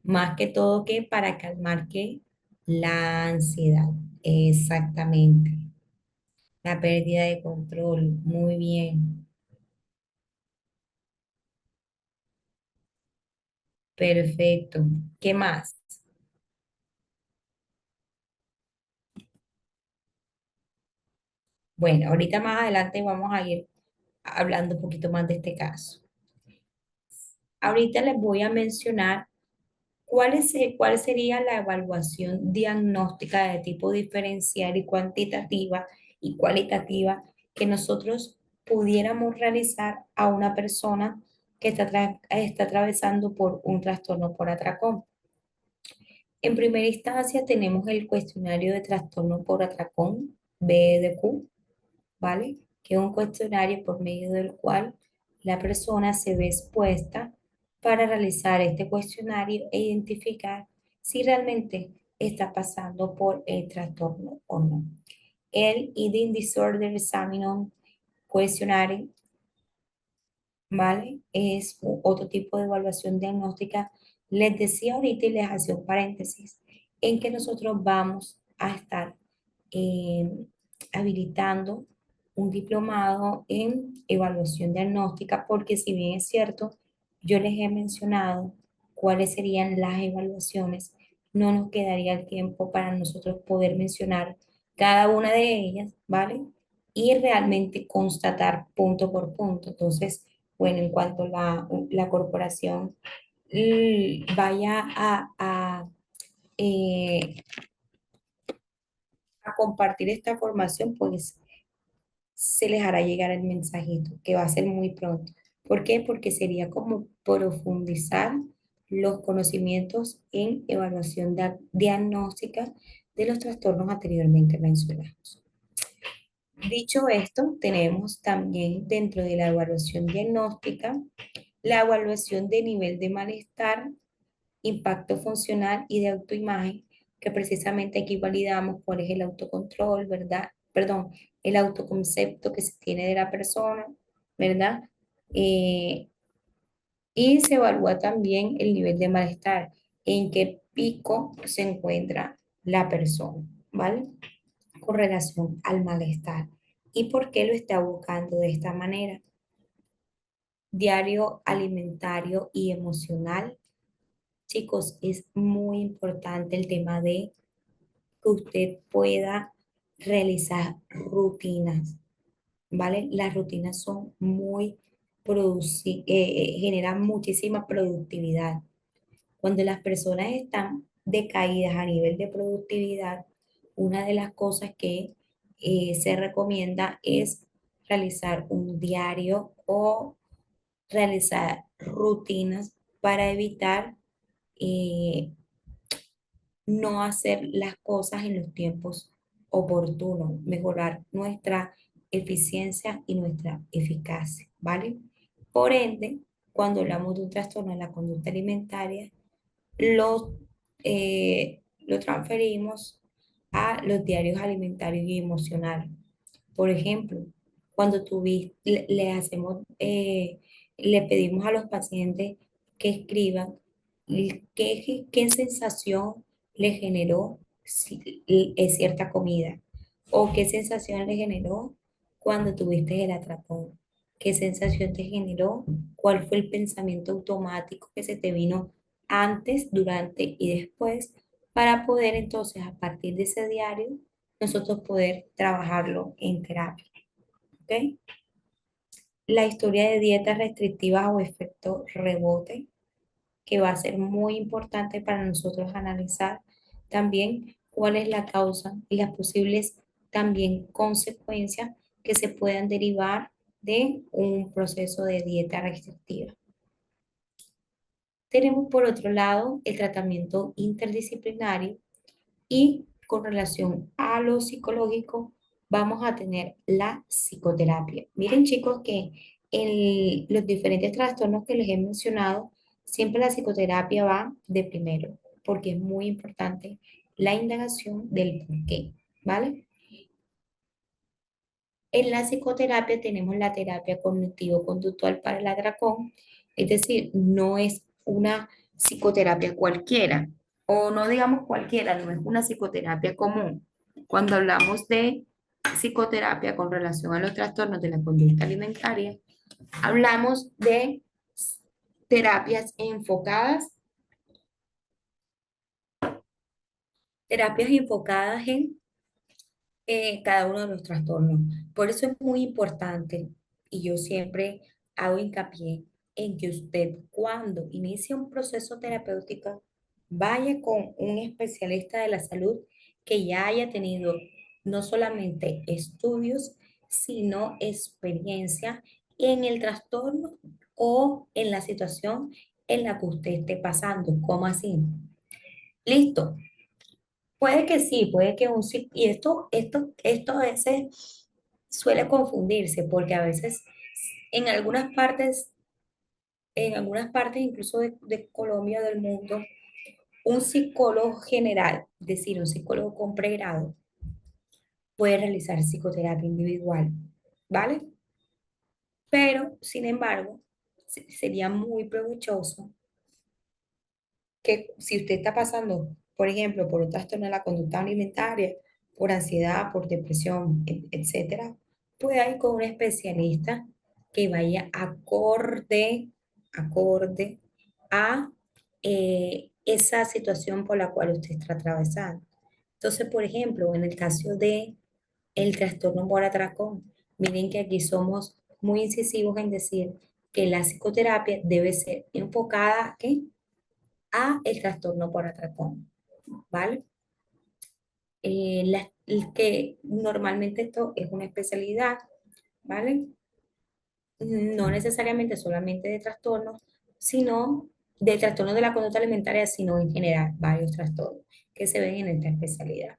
más que todo que para calmar que la ansiedad, exactamente, la pérdida de control, muy bien, perfecto. ¿Qué más? Bueno, ahorita más adelante vamos a ir hablando un poquito más de este caso. Ahorita les voy a mencionar cuál sería la evaluación diagnóstica de tipo diferencial y cuantitativa y cualitativa que nosotros pudiéramos realizar a una persona que está atravesando por un trastorno por atracón. En primera instancia tenemos el cuestionario de trastorno por atracón, BDQ, ¿vale? Que es un cuestionario por medio del cual la persona se ve expuesta para realizar este cuestionario e identificar si realmente está pasando por el trastorno o no. El Eating Disorder Examination Questionnaire, ¿vale? Es otro tipo de evaluación diagnóstica. Les decía ahorita y les hacía un paréntesis en que nosotros vamos a estar eh, habilitando un diplomado en evaluación diagnóstica, porque si bien es cierto, yo les he mencionado cuáles serían las evaluaciones, no nos quedaría el tiempo para nosotros poder mencionar cada una de ellas, ¿vale? Y realmente constatar punto por punto. Entonces, bueno, en cuanto la corporación vaya eh, a compartir esta formación, pues se les hará llegar el mensajito, que va a ser muy pronto. ¿Por qué? Porque sería como profundizar los conocimientos en evaluación diagnóstica de los trastornos anteriormente mencionados. Dicho esto, tenemos también dentro de la evaluación diagnóstica la evaluación de nivel de malestar, impacto funcional y de autoimagen, que precisamente aquí validamos cuál es el autocontrol, ¿verdad? Perdón, el autoconcepto que se tiene de la persona, ¿verdad? Eh, y se evalúa también el nivel de malestar, en qué pico se encuentra la persona, ¿vale? Con relación al malestar. ¿Y por qué lo está buscando de esta manera? Diario alimentario y emocional. Chicos, es muy importante el tema de que usted pueda realizar rutinas, ¿vale? Las rutinas son generan muchísima productividad. Cuando las personas están decaídas a nivel de productividad, una de las cosas que se recomienda es realizar un diario o realizar rutinas para evitar eh, no hacer las cosas en los tiempos oportunos, mejorar nuestra eficiencia y nuestra eficacia, ¿vale? Por ende, cuando hablamos de un trastorno en la conducta alimentaria, lo transferimos a los diarios alimentarios y emocionales. Por ejemplo, cuando le hacemos, le pedimos a los pacientes que escriban qué sensación le generó cierta comida o qué sensación le generó cuando tuviste el atracón, qué sensación te generó, cuál fue el pensamiento automático que se te vino antes, durante y después, para poder entonces a partir de ese diario nosotros poder trabajarlo en terapia. ¿Ok? La historia de dietas restrictivas o efecto rebote, que va a ser muy importante para nosotros analizar también cuál es la causa y las posibles también consecuencias que se puedan derivar de un proceso de dieta restrictiva. Tenemos por otro lado el tratamiento interdisciplinario y con relación a lo psicológico vamos a tener la psicoterapia. Miren chicos que en los diferentes trastornos que les he mencionado, siempre la psicoterapia va de primero, porque es muy importante la indagación del por qué, ¿vale? En la psicoterapia tenemos la terapia cognitivo-conductual para el atracón, es decir, no es una psicoterapia cualquiera, o no digamos cualquiera, no es una psicoterapia común. Cuando hablamos de psicoterapia con relación a los trastornos de la conducta alimentaria, hablamos de terapias terapias enfocadas en cada uno de los trastornos. Por eso es muy importante y yo siempre hago hincapié en que usted cuando inicie un proceso terapéutico vaya con un especialista de la salud que ya haya tenido no solamente estudios, sino experiencia en el trastorno o en la situación en la que usted esté pasando. ¿Cómo así? Listo. Puede que sí, puede que y esto a veces suele confundirse porque a veces en algunas partes, incluso de Colombia o del mundo, un psicólogo general, es decir, un psicólogo con pregrado, puede realizar psicoterapia individual, ¿vale? Pero, sin embargo, sería muy provechoso que si usted está pasando, por ejemplo, por un trastorno de la conducta alimentaria, por ansiedad, por depresión, etcétera, pueda ir con un especialista que vaya acorde a esa situación por la cual usted está atravesando. Entonces, por ejemplo, en el caso de el trastorno por atracón, miren que aquí somos muy incisivos en decir que la psicoterapia debe ser enfocada ¿qué? A el trastorno por atracón, ¿vale? El que normalmente esto es una especialidad, ¿vale? No necesariamente solamente de trastornos, sino de trastornos de la conducta alimentaria, sino en general, varios trastornos que se ven en esta especialidad.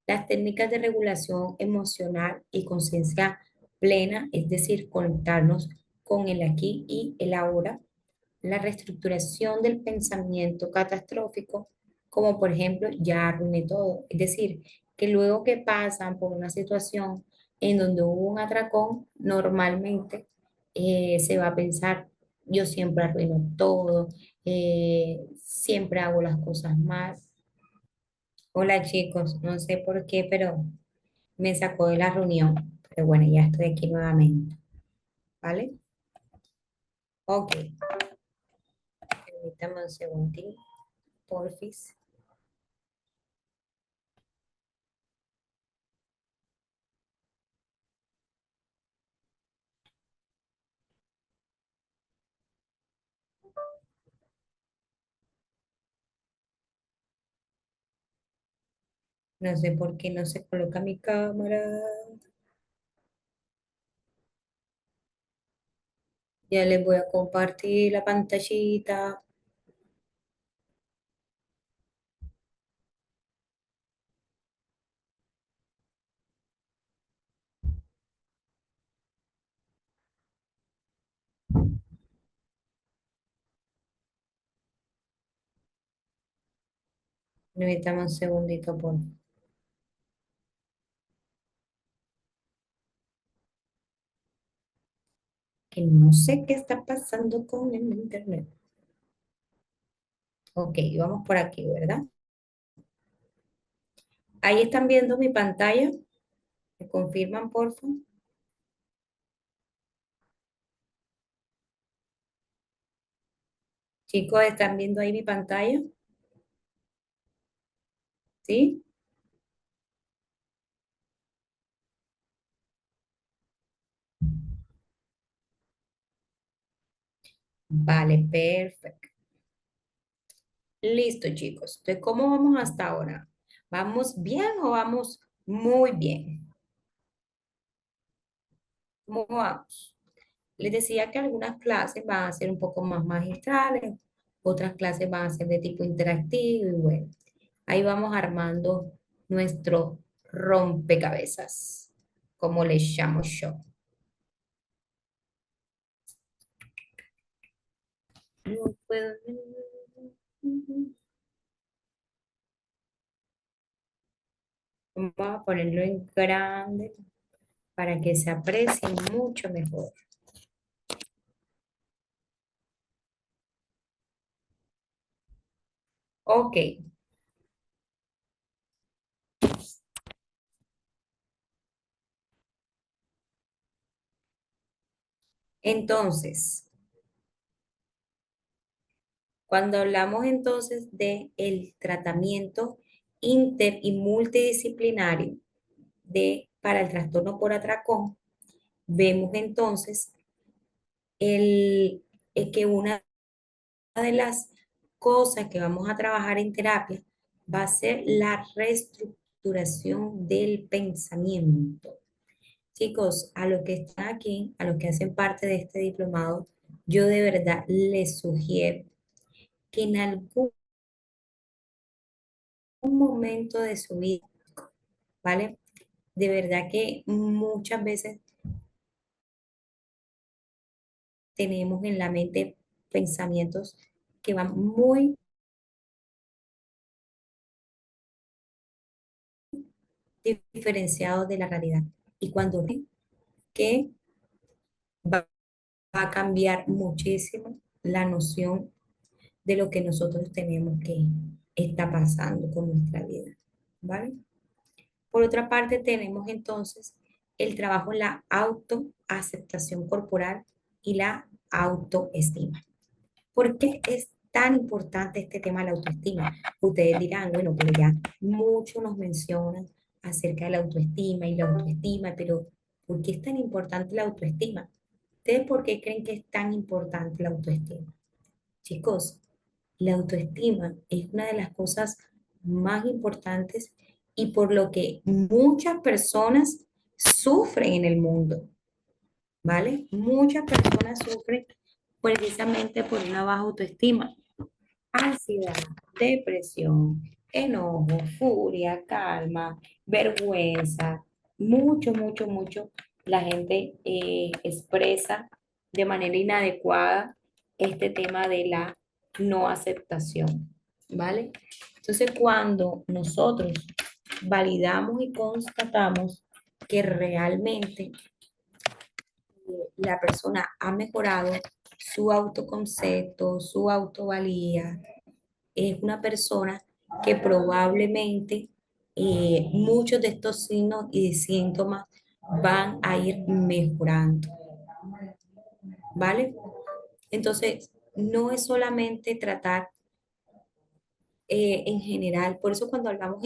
Las técnicas de regulación emocional y conciencia plena, es decir, conectarnos con el aquí y el ahora, la reestructuración del pensamiento catastrófico, como por ejemplo, ya arruiné todo. Es decir, que luego que pasan por una situación en donde hubo un atracón, normalmente se va a pensar, yo siempre arruino todo, siempre hago las cosas mal. Hola chicos, no sé por qué, pero me sacó de la reunión. Pero bueno, ya estoy aquí nuevamente, ¿vale? Ok, permítame un segundín, porfis. No sé por qué no se coloca mi cámara. Ya les voy a compartir la pantallita. Permítame un segundito, por favor. Que no sé qué está pasando con el internet. Ok, vamos por aquí, ¿verdad? Ahí están viendo mi pantalla. ¿Me confirman, por favor? Chicos, ¿están viendo ahí mi pantalla? ¿Sí? Vale, perfecto. Listo, chicos. Entonces, ¿cómo vamos hasta ahora? ¿Vamos bien o vamos Muy bien. ¿Cómo vamos? Les decía que algunas clases van a ser un poco más magistrales, otras clases van a ser de tipo interactivo y bueno, ahí vamos armando nuestro rompecabezas, como le llamo yo. No puedo- Vamos a ponerlo en grande para que se aprecie mucho mejor. Ok, entonces, cuando hablamos entonces de el tratamiento inter y multidisciplinario para el trastorno por atracón, vemos entonces que una de las cosas que vamos a trabajar en terapia va a ser la reestructuración del pensamiento. Chicos, a los que están aquí, a los que hacen parte de este diplomado, yo de verdad les sugiero que en algún momento de su vida, ¿vale? De verdad que muchas veces tenemos en la mente pensamientos que van muy diferenciados de la realidad. Y cuando ven que va, va a cambiar muchísimo la noción de lo que nosotros tenemos que está pasando con nuestra vida, ¿vale? Por otra parte, tenemos entonces el trabajo en la autoaceptación corporal y la autoestima. ¿Por qué es tan importante este tema de la autoestima? Ustedes dirán, bueno, pero ya muchos nos mencionan acerca de la autoestima y la autoestima, pero ¿por qué es tan importante la autoestima? ¿Ustedes por qué creen que es tan importante la autoestima? Chicos, la autoestima es una de las cosas más importantes y por lo que muchas personas sufren en el mundo, ¿vale? Muchas personas sufren precisamente por una baja autoestima, ansiedad, depresión, enojo, furia, calma, vergüenza, mucho, mucho, mucho. La gente expresa de manera inadecuada este tema de la no aceptación, ¿vale? Entonces, cuando nosotros validamos y constatamos que realmente la persona ha mejorado su autoconcepto, su autovalía, es una persona que probablemente muchos de estos signos y síntomas van a ir mejorando, ¿vale? Entonces, no es solamente tratar en general, por eso cuando hablamos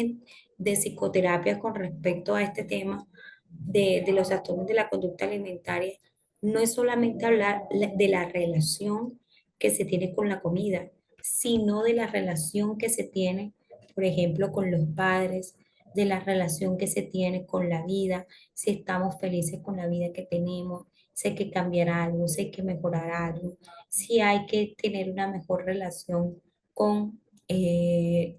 de psicoterapia con respecto a este tema de los trastornos de la conducta alimentaria, no es solamente hablar de la relación que se tiene con la comida, sino de la relación que se tiene, por ejemplo, con los padres, de la relación que se tiene con la vida, si estamos felices con la vida que tenemos, si hay que cambiar algo, si hay que mejorar algo, si hay que tener una mejor relación con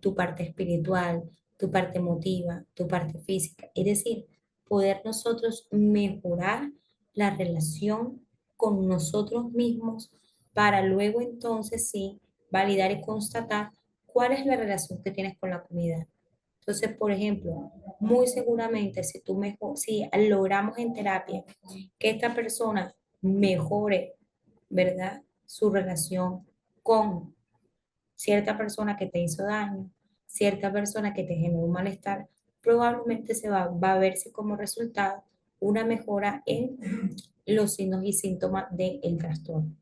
tu parte espiritual, tu parte emotiva, tu parte física. Es decir, poder nosotros mejorar la relación con nosotros mismos para luego entonces sí validar y constatar cuál es la relación que tienes con la comida. Entonces, por ejemplo, muy seguramente si logramos en terapia que esta persona mejore, ¿verdad? Su relación con cierta persona que te hizo daño, cierta persona que te generó un malestar, probablemente va a verse como resultado una mejora en los signos y síntomas del trastorno,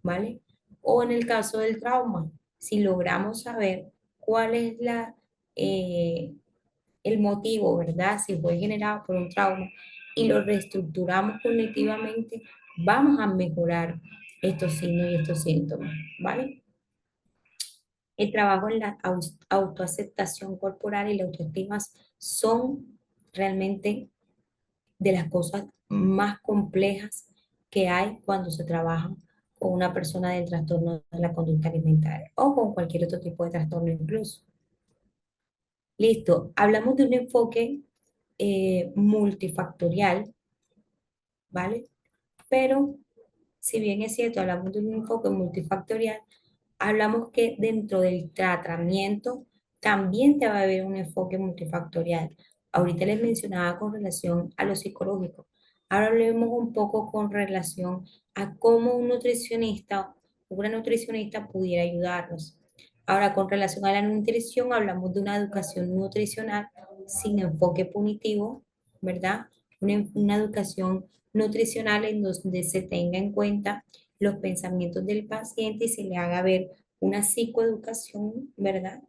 ¿vale? O en el caso del trauma, si logramos saber cuál es eh, el motivo, ¿verdad? Si fue generado por un trauma y lo reestructuramos cognitivamente, vamos a mejorar estos signos y estos síntomas, ¿vale? El trabajo en la autoaceptación corporal y la autoestima son realmente de las cosas más complejas que hay cuando se trabaja con una persona del trastorno de la conducta alimentaria o con cualquier otro tipo de trastorno incluso. Listo, hablamos de un enfoque multifactorial, ¿vale? Pero si bien es cierto, hablamos de un enfoque multifactorial, hablamos que dentro del tratamiento también te va a haber un enfoque multifactorial. Ahorita les mencionaba con relación a lo psicológico. Ahora hablemos un poco con relación a cómo un nutricionista o una nutricionista pudiera ayudarnos. Ahora, con relación a la nutrición, hablamos de una educación nutricional sin enfoque punitivo, ¿verdad? Una educación nutricional en donde se tenga en cuenta los pensamientos del paciente y se le haga ver una psicoeducación, ¿verdad?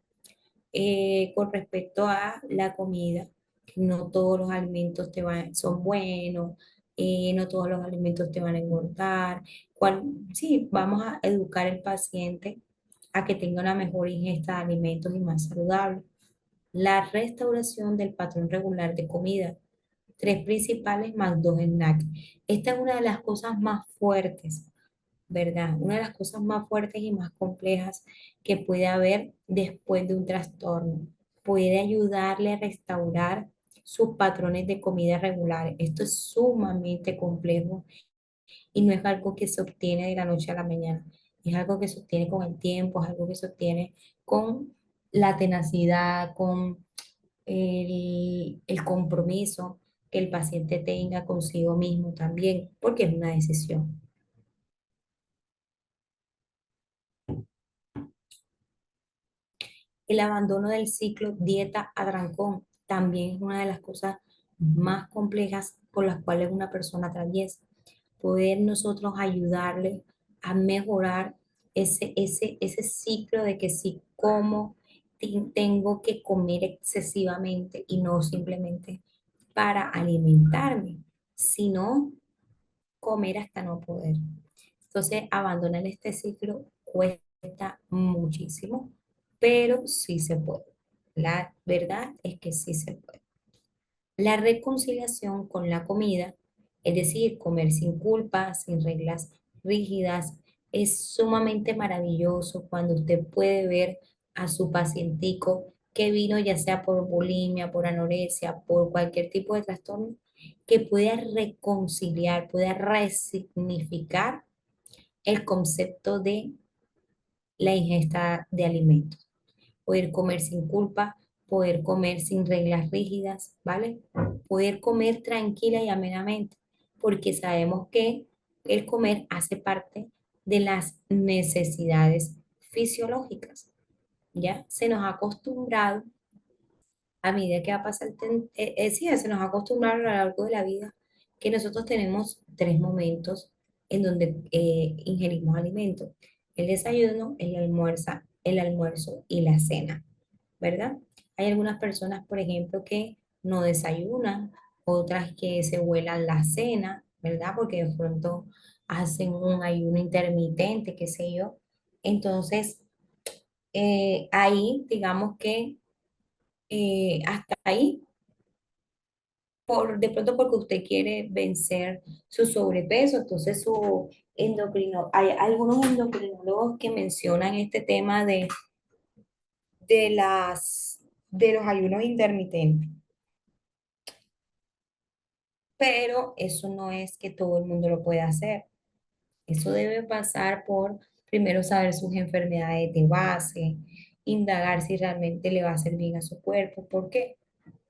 Con respecto a la comida, que no todos los alimentos son buenos, no todos los alimentos te van a engordar. Sí, vamos a educar al paciente a que tenga una mejor ingesta de alimentos y más saludable. La restauración del patrón regular de comida, tres principales más dos snacks. Esta es una de las cosas más fuertes, ¿verdad? Una de las cosas más fuertes y más complejas que puede haber después de un trastorno. Puede ayudarle a restaurar sus patrones de comida regulares. Esto es sumamente complejo y no es algo que se obtiene de la noche a la mañana. Es algo que se obtiene con el tiempo, es algo que se obtiene con la tenacidad, con el compromiso que el paciente tenga consigo mismo también, porque es una decisión. El abandono del ciclo dieta a trancón también es una de las cosas más complejas por las cuales una persona atraviesa. Poder nosotros ayudarle a mejorar ese ciclo de que si como tengo que comer excesivamente y no simplemente para alimentarme, sino comer hasta no poder. Entonces, abandonar este ciclo cuesta muchísimo, pero sí se puede. La verdad es que sí se puede. La reconciliación con la comida, es decir, comer sin culpa, sin reglas rígidas, es sumamente maravilloso cuando usted puede ver a su pacientico que vino ya sea por bulimia, por anorexia, por cualquier tipo de trastorno, que pueda reconciliar, pueda resignificar el concepto de la ingesta de alimentos. Poder comer sin culpa, poder comer sin reglas rígidas, ¿vale? Poder comer tranquila y amenamente, porque sabemos que el comer hace parte de las necesidades fisiológicas. Ya se nos ha acostumbrado a medida que va a pasar sí, se nos ha acostumbrado a lo largo de la vida que nosotros tenemos tres momentos en donde ingerimos alimentos: el desayuno, el almuerzo y la cena, ¿verdad? Hay algunas personas, por ejemplo, que no desayunan, otras que se vuelan la cena, ¿verdad? Porque de pronto hacen un ayuno intermitente, qué sé yo. Entonces, ahí, digamos que hasta ahí, de pronto porque usted quiere vencer su sobrepeso, entonces hay algunos endocrinólogos que mencionan este tema de de los ayunos intermitentes, pero eso no es que todo el mundo lo pueda hacer. Eso debe pasar por primero saber sus enfermedades de base, indagar si realmente le va a hacer bien a su cuerpo. ¿Por qué?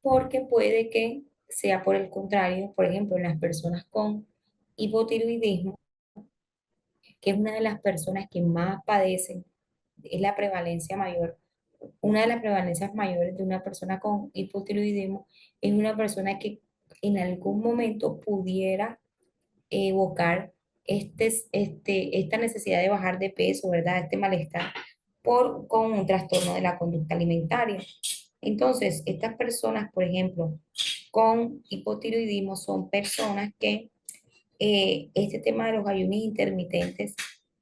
Porque puede que sea por el contrario, por ejemplo, en las personas con hipotiroidismo, que es una de las personas que más padecen, es la prevalencia mayor. Una de las prevalencias mayores de una persona con hipotiroidismo es una persona que en algún momento pudiera evocar esta necesidad de bajar de peso, ¿verdad? Este malestar con un trastorno de la conducta alimentaria. Entonces, estas personas, por ejemplo, con hipotiroidismo son personas que este tema de los ayunos intermitentes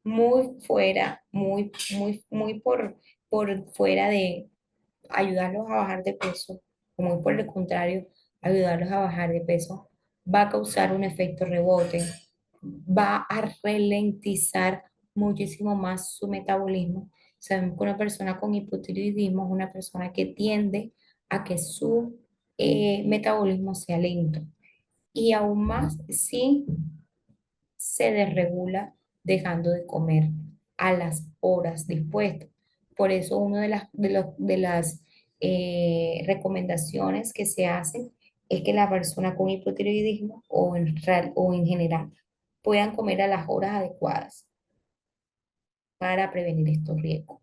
muy fuera, muy por fuera de ayudarlos a bajar de peso, o muy por el contrario, ayudarlos a bajar de peso, va a causar un efecto rebote, va a ralentizar muchísimo más su metabolismo. Sabemos que una persona con hipotiroidismo es una persona que tiende a que su metabolismo sea lento y aún más si se desregula dejando de comer a las horas dispuestas. Por eso una de las recomendaciones que se hacen es que la persona con hipotiroidismo o en general puedan comer a las horas adecuadas para prevenir estos riesgos.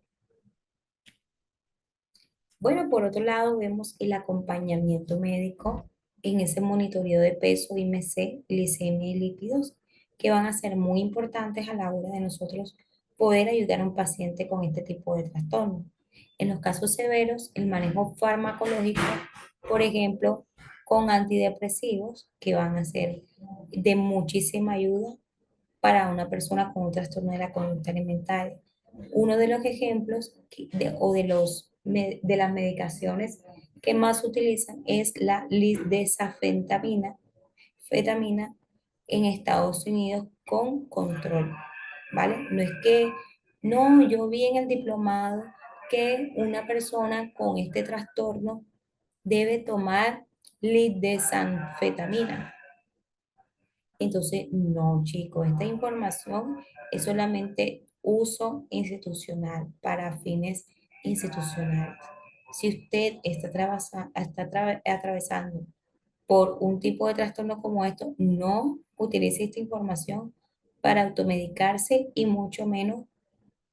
Bueno, por otro lado, vemos el acompañamiento médico en ese monitoreo de peso, IMC, glicemia y lípidos, que van a ser muy importantes a la hora de nosotros poder ayudar a un paciente con este tipo de trastorno. En los casos severos, el manejo farmacológico, por ejemplo, con antidepresivos, que van a ser de muchísima ayuda para una persona con un trastorno de la conducta alimentaria. Uno de los ejemplos o de las medicaciones que más se utilizan es la lisdexamfetamina fetamina en Estados Unidos con control, ¿vale? No es que, no, yo vi en el diplomado que una persona con este trastorno debe tomar lisdexamfetamina. Entonces, no, chicos, esta información es solamente uso institucional para fines institucionales. Si usted está atravesando por un tipo de trastorno como esto, no utilice esta información para automedicarse y mucho menos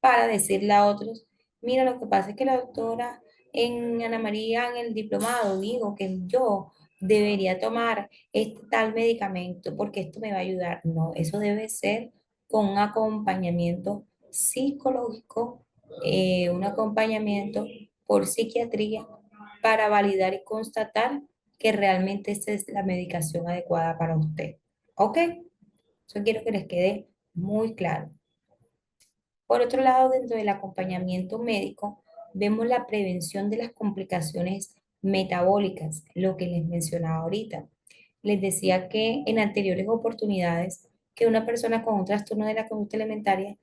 para decirle a otros, mira, lo que pasa es que la doctora en Ana María en el diplomado dijo que yo debería tomar este tal medicamento porque esto me va a ayudar. No, eso debe ser con un acompañamiento psicológico, un acompañamiento por psiquiatría para validar y constatar que realmente esta es la medicación adecuada para usted. ¿Ok? Eso quiero que les quede muy claro. Por otro lado, dentro del acompañamiento médico, vemos la prevención de las complicaciones metabólicas, lo que les mencionaba ahorita. Les decía que en anteriores oportunidades, que una persona con un trastorno de la conducta alimentaria,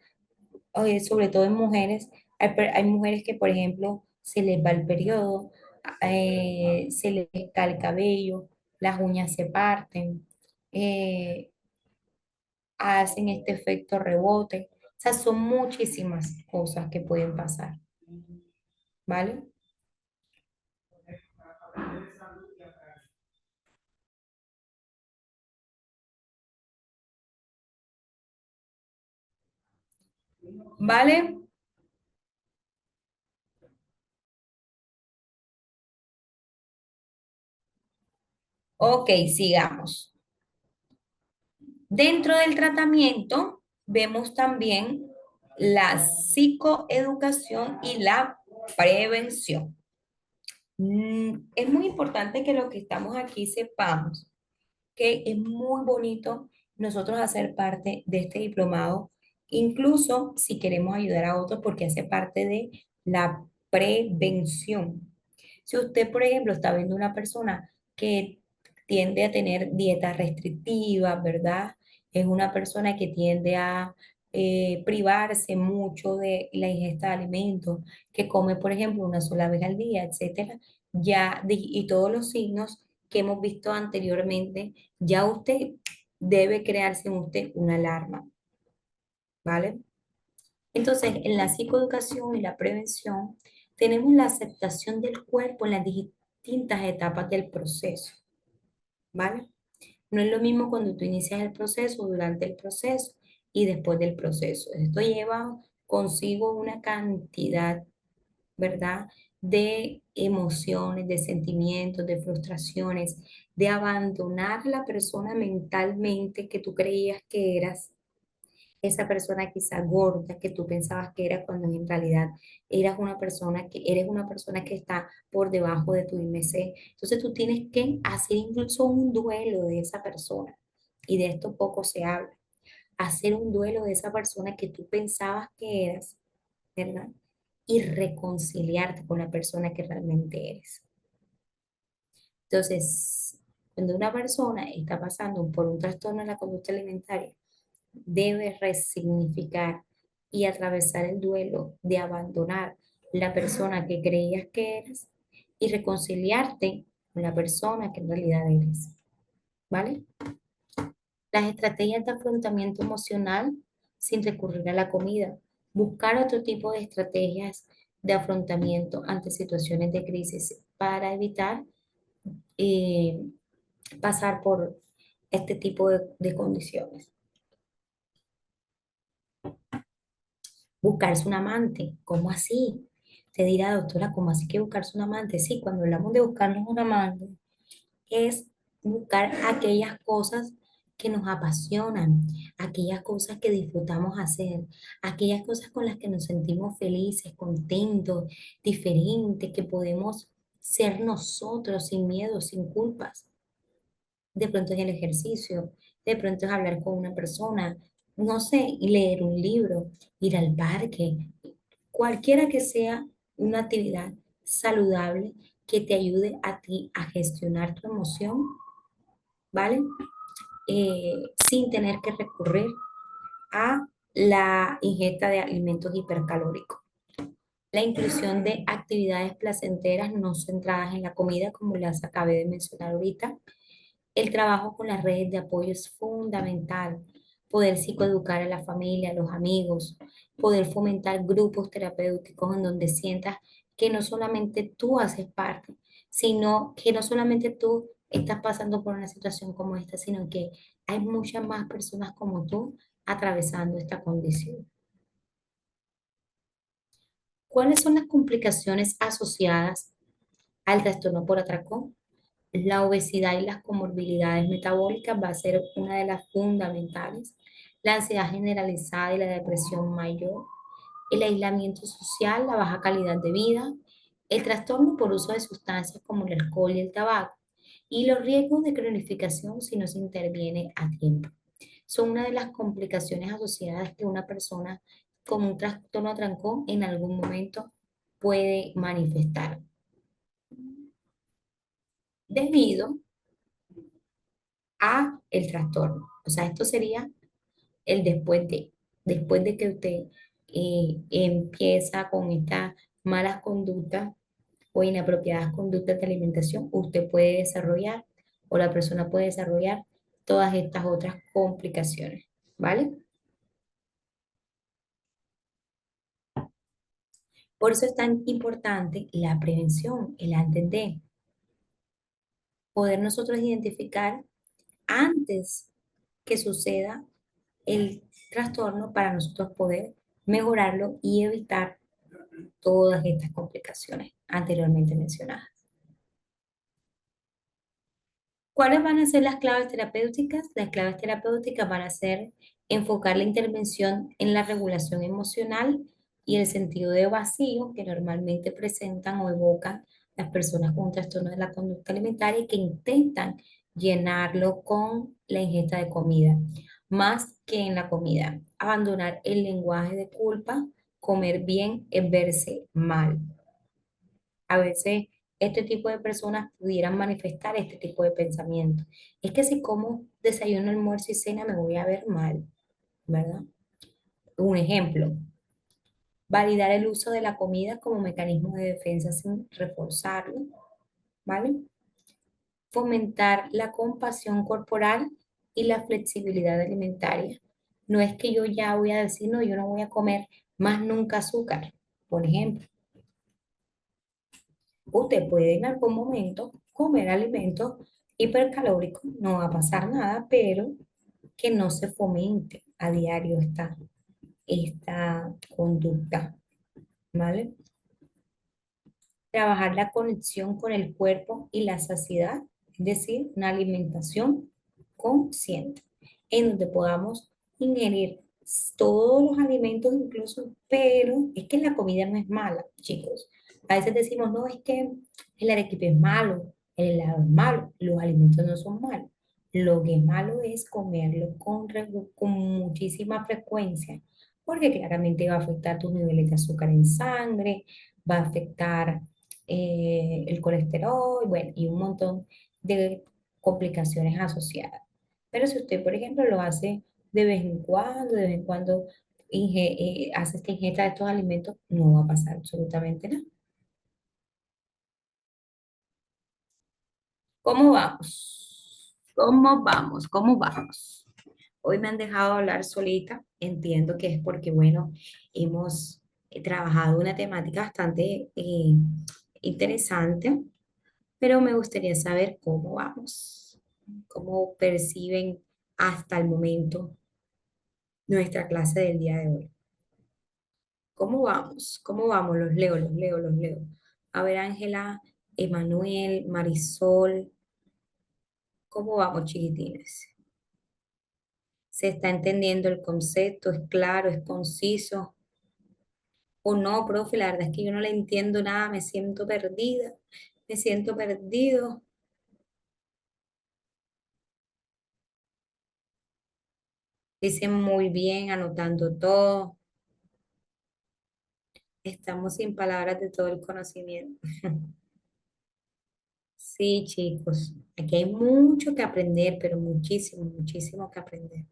sobre todo en mujeres, hay mujeres que, por ejemplo, se les va el periodo, se les cae el cabello, las uñas se parten, eh, hacen este efecto rebote. O sea, son muchísimas cosas que pueden pasar, ¿vale? ¿Vale? Ok, sigamos. Dentro del tratamiento vemos también la psicoeducación y la prevención. Es muy importante que lo que estamos aquí sepamos que es muy bonito nosotros hacer parte de este diplomado, incluso si queremos ayudar a otros porque hace parte de la prevención. Si usted, por ejemplo, está viendo una persona que tiende a tener dietas restrictivas, ¿verdad? Es una persona que tiende a privarse mucho de la ingesta de alimentos, que come, por ejemplo, una sola vez al día, etcétera, y todos los signos que hemos visto anteriormente, ya usted debe crearse en usted una alarma, ¿vale? Entonces, en la psicoeducación y la prevención, tenemos la aceptación del cuerpo en las distintas etapas del proceso, ¿vale? No es lo mismo cuando tú inicias el proceso, durante el proceso y después del proceso. Esto lleva consigo una cantidad, ¿verdad? De emociones, de sentimientos, de frustraciones, de abandonar a la persona mentalmente que tú creías que eras, esa persona quizá gorda que tú pensabas que era cuando en realidad eres una persona que está por debajo de tu IMC. Entonces tú tienes que hacer incluso un duelo de esa persona y de esto poco se habla. Hacer un duelo de esa persona que tú pensabas que eras, ¿verdad? Y reconciliarte con la persona que realmente eres. Entonces, Cuando una persona está pasando por un trastorno de la conducta alimentaria, debe resignificar y atravesar el duelo de abandonar la persona que creías que eras y reconciliarte con la persona que en realidad eres, ¿vale? Las estrategias de afrontamiento emocional sin recurrir a la comida. Buscar otro tipo de estrategias de afrontamiento ante situaciones de crisis para evitar eh, pasar por este tipo de condiciones. Buscarse un amante, ¿cómo así? Te dirá, doctora, ¿cómo así que buscarse un amante? Sí, cuando hablamos de buscarnos un amante, es buscar aquellas cosas que nos apasionan, aquellas cosas que disfrutamos hacer, aquellas cosas con las que nos sentimos felices, contentos, diferentes, que podemos ser nosotros sin miedo, sin culpas. De pronto es el ejercicio, de pronto es hablar con una persona, no sé, leer un libro, ir al parque, cualquiera que sea una actividad saludable que te ayude a ti a gestionar tu emoción, ¿vale? Sin tener que recurrir a la ingesta de alimentos hipercalóricos. La inclusión de actividades placenteras no centradas en la comida, como las acabé de mencionar ahorita. El trabajo con las redes de apoyo es fundamental. Poder psicoeducar a la familia, a los amigos, poder fomentar grupos terapéuticos en donde sientas que no solamente tú haces parte, sino que no solamente tú estás pasando por una situación como esta, sino que hay muchas más personas como tú atravesando esta condición. ¿Cuáles son las complicaciones asociadas al trastorno por atracón? La obesidad y las comorbilidades metabólicas va a ser una de las fundamentales. La ansiedad generalizada y la depresión mayor, el aislamiento social, la baja calidad de vida, el trastorno por uso de sustancias como el alcohol y el tabaco, y los riesgos de cronificación si no se interviene a tiempo. Son una de las complicaciones asociadas que una persona con un trastorno trancón en algún momento puede manifestar debido a el trastorno. O sea, esto sería el después de que usted empieza con estas malas conductas o inapropiadas conductas de alimentación, usted puede desarrollar o la persona puede desarrollar todas estas otras complicaciones, ¿vale? Por eso es tan importante la prevención, el antes de poder nosotros identificar antes que suceda el trastorno para nosotros poder mejorarlo y evitar todas estas complicaciones anteriormente mencionadas. ¿Cuáles van a ser las claves terapéuticas? Las claves terapéuticas van a ser enfocar la intervención en la regulación emocional y el sentido de vacío que normalmente presentan o evocan las personas con un trastorno de la conducta alimentaria y que intentan llenarlo con la ingesta de comida, más que en la comida. Abandonar el lenguaje de culpa, comer bien es verse mal. A veces este tipo de personas pudieran manifestar este tipo de pensamiento. Es que si como desayuno, almuerzo y cena me voy a ver mal, ¿verdad? Un ejemplo, validar el uso de la comida como mecanismo de defensa sin reforzarlo, ¿vale? Fomentar la compasión corporal y la flexibilidad alimentaria. No es que yo ya voy a decir, no, yo no voy a comer más nunca azúcar, por ejemplo. Usted puede en algún momento comer alimentos hipercalóricos, no va a pasar nada, pero que no se fomente a diario esta conducta, ¿vale? Trabajar la conexión con el cuerpo y la saciedad, es decir, una alimentación consciente, en donde podamos ingerir todos los alimentos incluso, pero es que la comida no es mala, chicos. A veces decimos, no, es que el arequipe es malo, el helado es malo, los alimentos no son malos. Lo que es malo es comerlo con muchísima frecuencia, porque claramente va a afectar tus niveles de azúcar en sangre, va a afectar el colesterol, bueno, y un montón de complicaciones asociadas. Pero si usted, por ejemplo, lo hace de vez en cuando hace esta ingesta de estos alimentos, no va a pasar absolutamente nada. ¿Cómo vamos? ¿Cómo vamos? ¿Cómo vamos? Hoy me han dejado hablar solita. Entiendo que es porque, bueno, hemos trabajado una temática bastante interesante, pero me gustaría saber cómo vamos, cómo perciben hasta el momento nuestra clase del día de hoy. ¿Cómo vamos? ¿Cómo vamos? Los leo, los leo, los leo. A ver, Ángela, Emanuel, Marisol, ¿cómo vamos, chiquitines? ¿Se está entendiendo el concepto? ¿Es claro? ¿Es conciso? ¿O no, profe? La verdad es que yo no le entiendo nada, me siento perdida, me siento perdido. Dicen muy bien, anotando todo. Estamos sin palabras de todo el conocimiento. Sí, chicos, aquí hay mucho que aprender, pero muchísimo, muchísimo que aprender.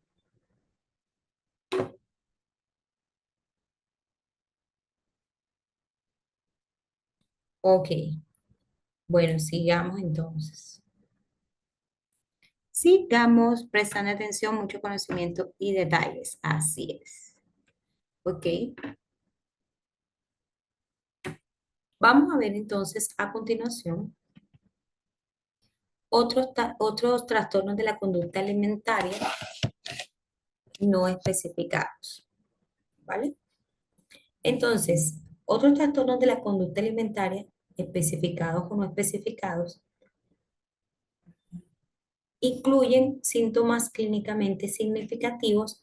Ok, bueno, sigamos entonces. Sigamos prestando atención, mucho conocimiento y detalles. Así es. Ok, vamos a ver entonces a continuación otros trastornos de la conducta alimentaria no especificados, ¿vale? Entonces, otros trastornos de la conducta alimentaria, especificados o no especificados, incluyen síntomas clínicamente significativos,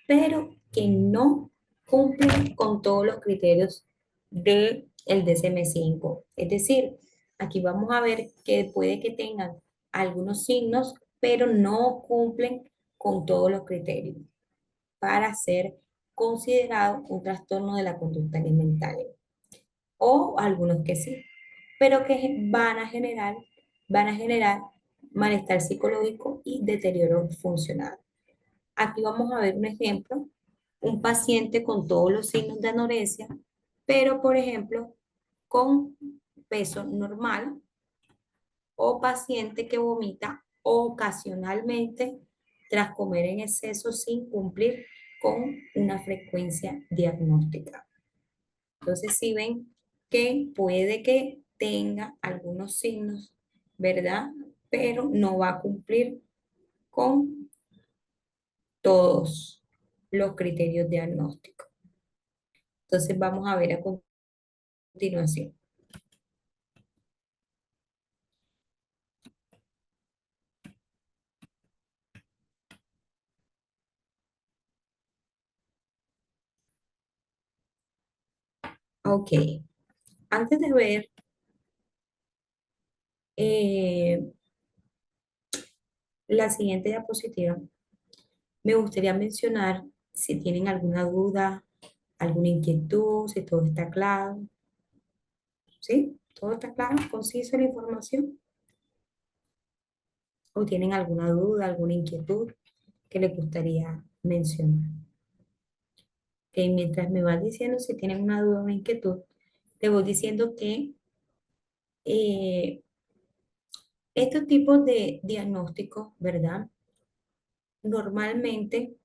pero que no cumplen con todos los criterios del DSM-5. Es decir, aquí vamos a ver que puede que tengan algunos signos, pero no cumplen con todos los criterios para ser considerado un trastorno de la conducta alimentaria, o algunos que sí, pero que van a generar malestar psicológico y deterioro funcional. Aquí vamos a ver un ejemplo, un paciente con todos los signos de anorexia, pero por ejemplo con peso normal, o paciente que vomita ocasionalmente tras comer en exceso sin cumplir con una frecuencia diagnóstica. Entonces, si ven que puede que tenga algunos signos, ¿verdad? Pero no va a cumplir con todos los criterios diagnósticos. Entonces, vamos a ver a continuación. Ok, antes de ver eh, la siguiente diapositiva, me gustaría mencionar si tienen alguna duda, alguna inquietud, si todo está claro, ¿sí? ¿Todo está claro? ¿Conciso la información? ¿O tienen alguna duda, alguna inquietud que les gustaría mencionar? Que mientras me vas diciendo si tienen una duda o una inquietud, te voy diciendo que eh, estos tipos de diagnósticos, ¿verdad? Normalmente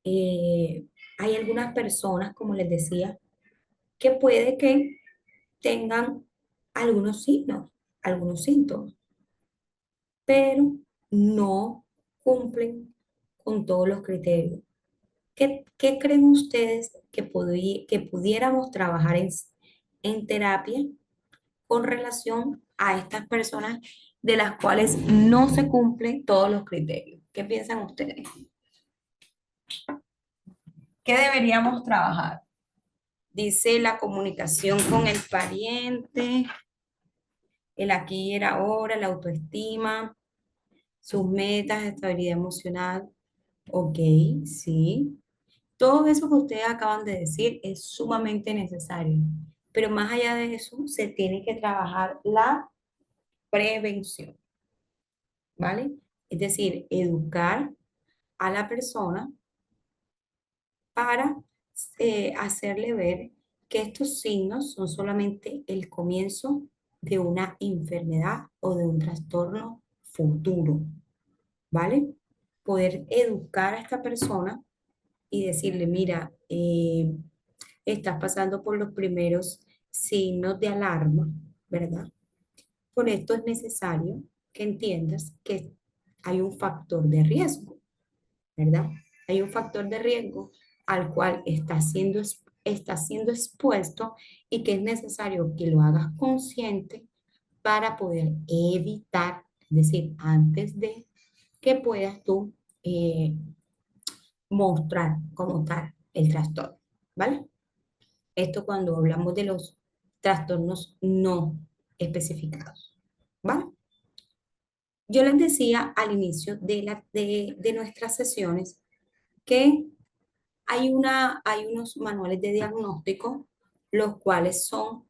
eh, hay algunas personas, como les decía, que puede que tengan algunos signos, algunos síntomas, pero no cumplen con todos los criterios. ¿Qué creen ustedes que pudiéramos trabajar en terapia con relación a estas personas de las cuales no se cumplen todos los criterios? ¿Qué piensan ustedes? ¿Qué deberíamos trabajar? Dice la comunicación con el pariente, el aquí y el ahora, la autoestima, sus metas, estabilidad emocional. Ok, sí. Todo eso que ustedes acaban de decir es sumamente necesario, pero más allá de eso, se tiene que trabajar la prevención. ¿vale? Es decir, educar a la persona para hacerle ver que estos signos son solamente el comienzo de una enfermedad o de un trastorno futuro, ¿vale? Poder educar a esta persona y decirle, mira, estás pasando por los primeros signos de alarma, ¿verdad? Por esto es necesario que entiendas que hay un factor de riesgo, ¿verdad? Hay un factor de riesgo al cual está siendo expuesto y que es necesario que lo hagas consciente para poder evitar, es decir, antes de que puedas tú mostrar como tal el trastorno, ¿vale? Esto cuando hablamos de los trastornos no especificados, ¿vale? Yo les decía al inicio de nuestras sesiones que hay unos manuales de diagnóstico, los cuales son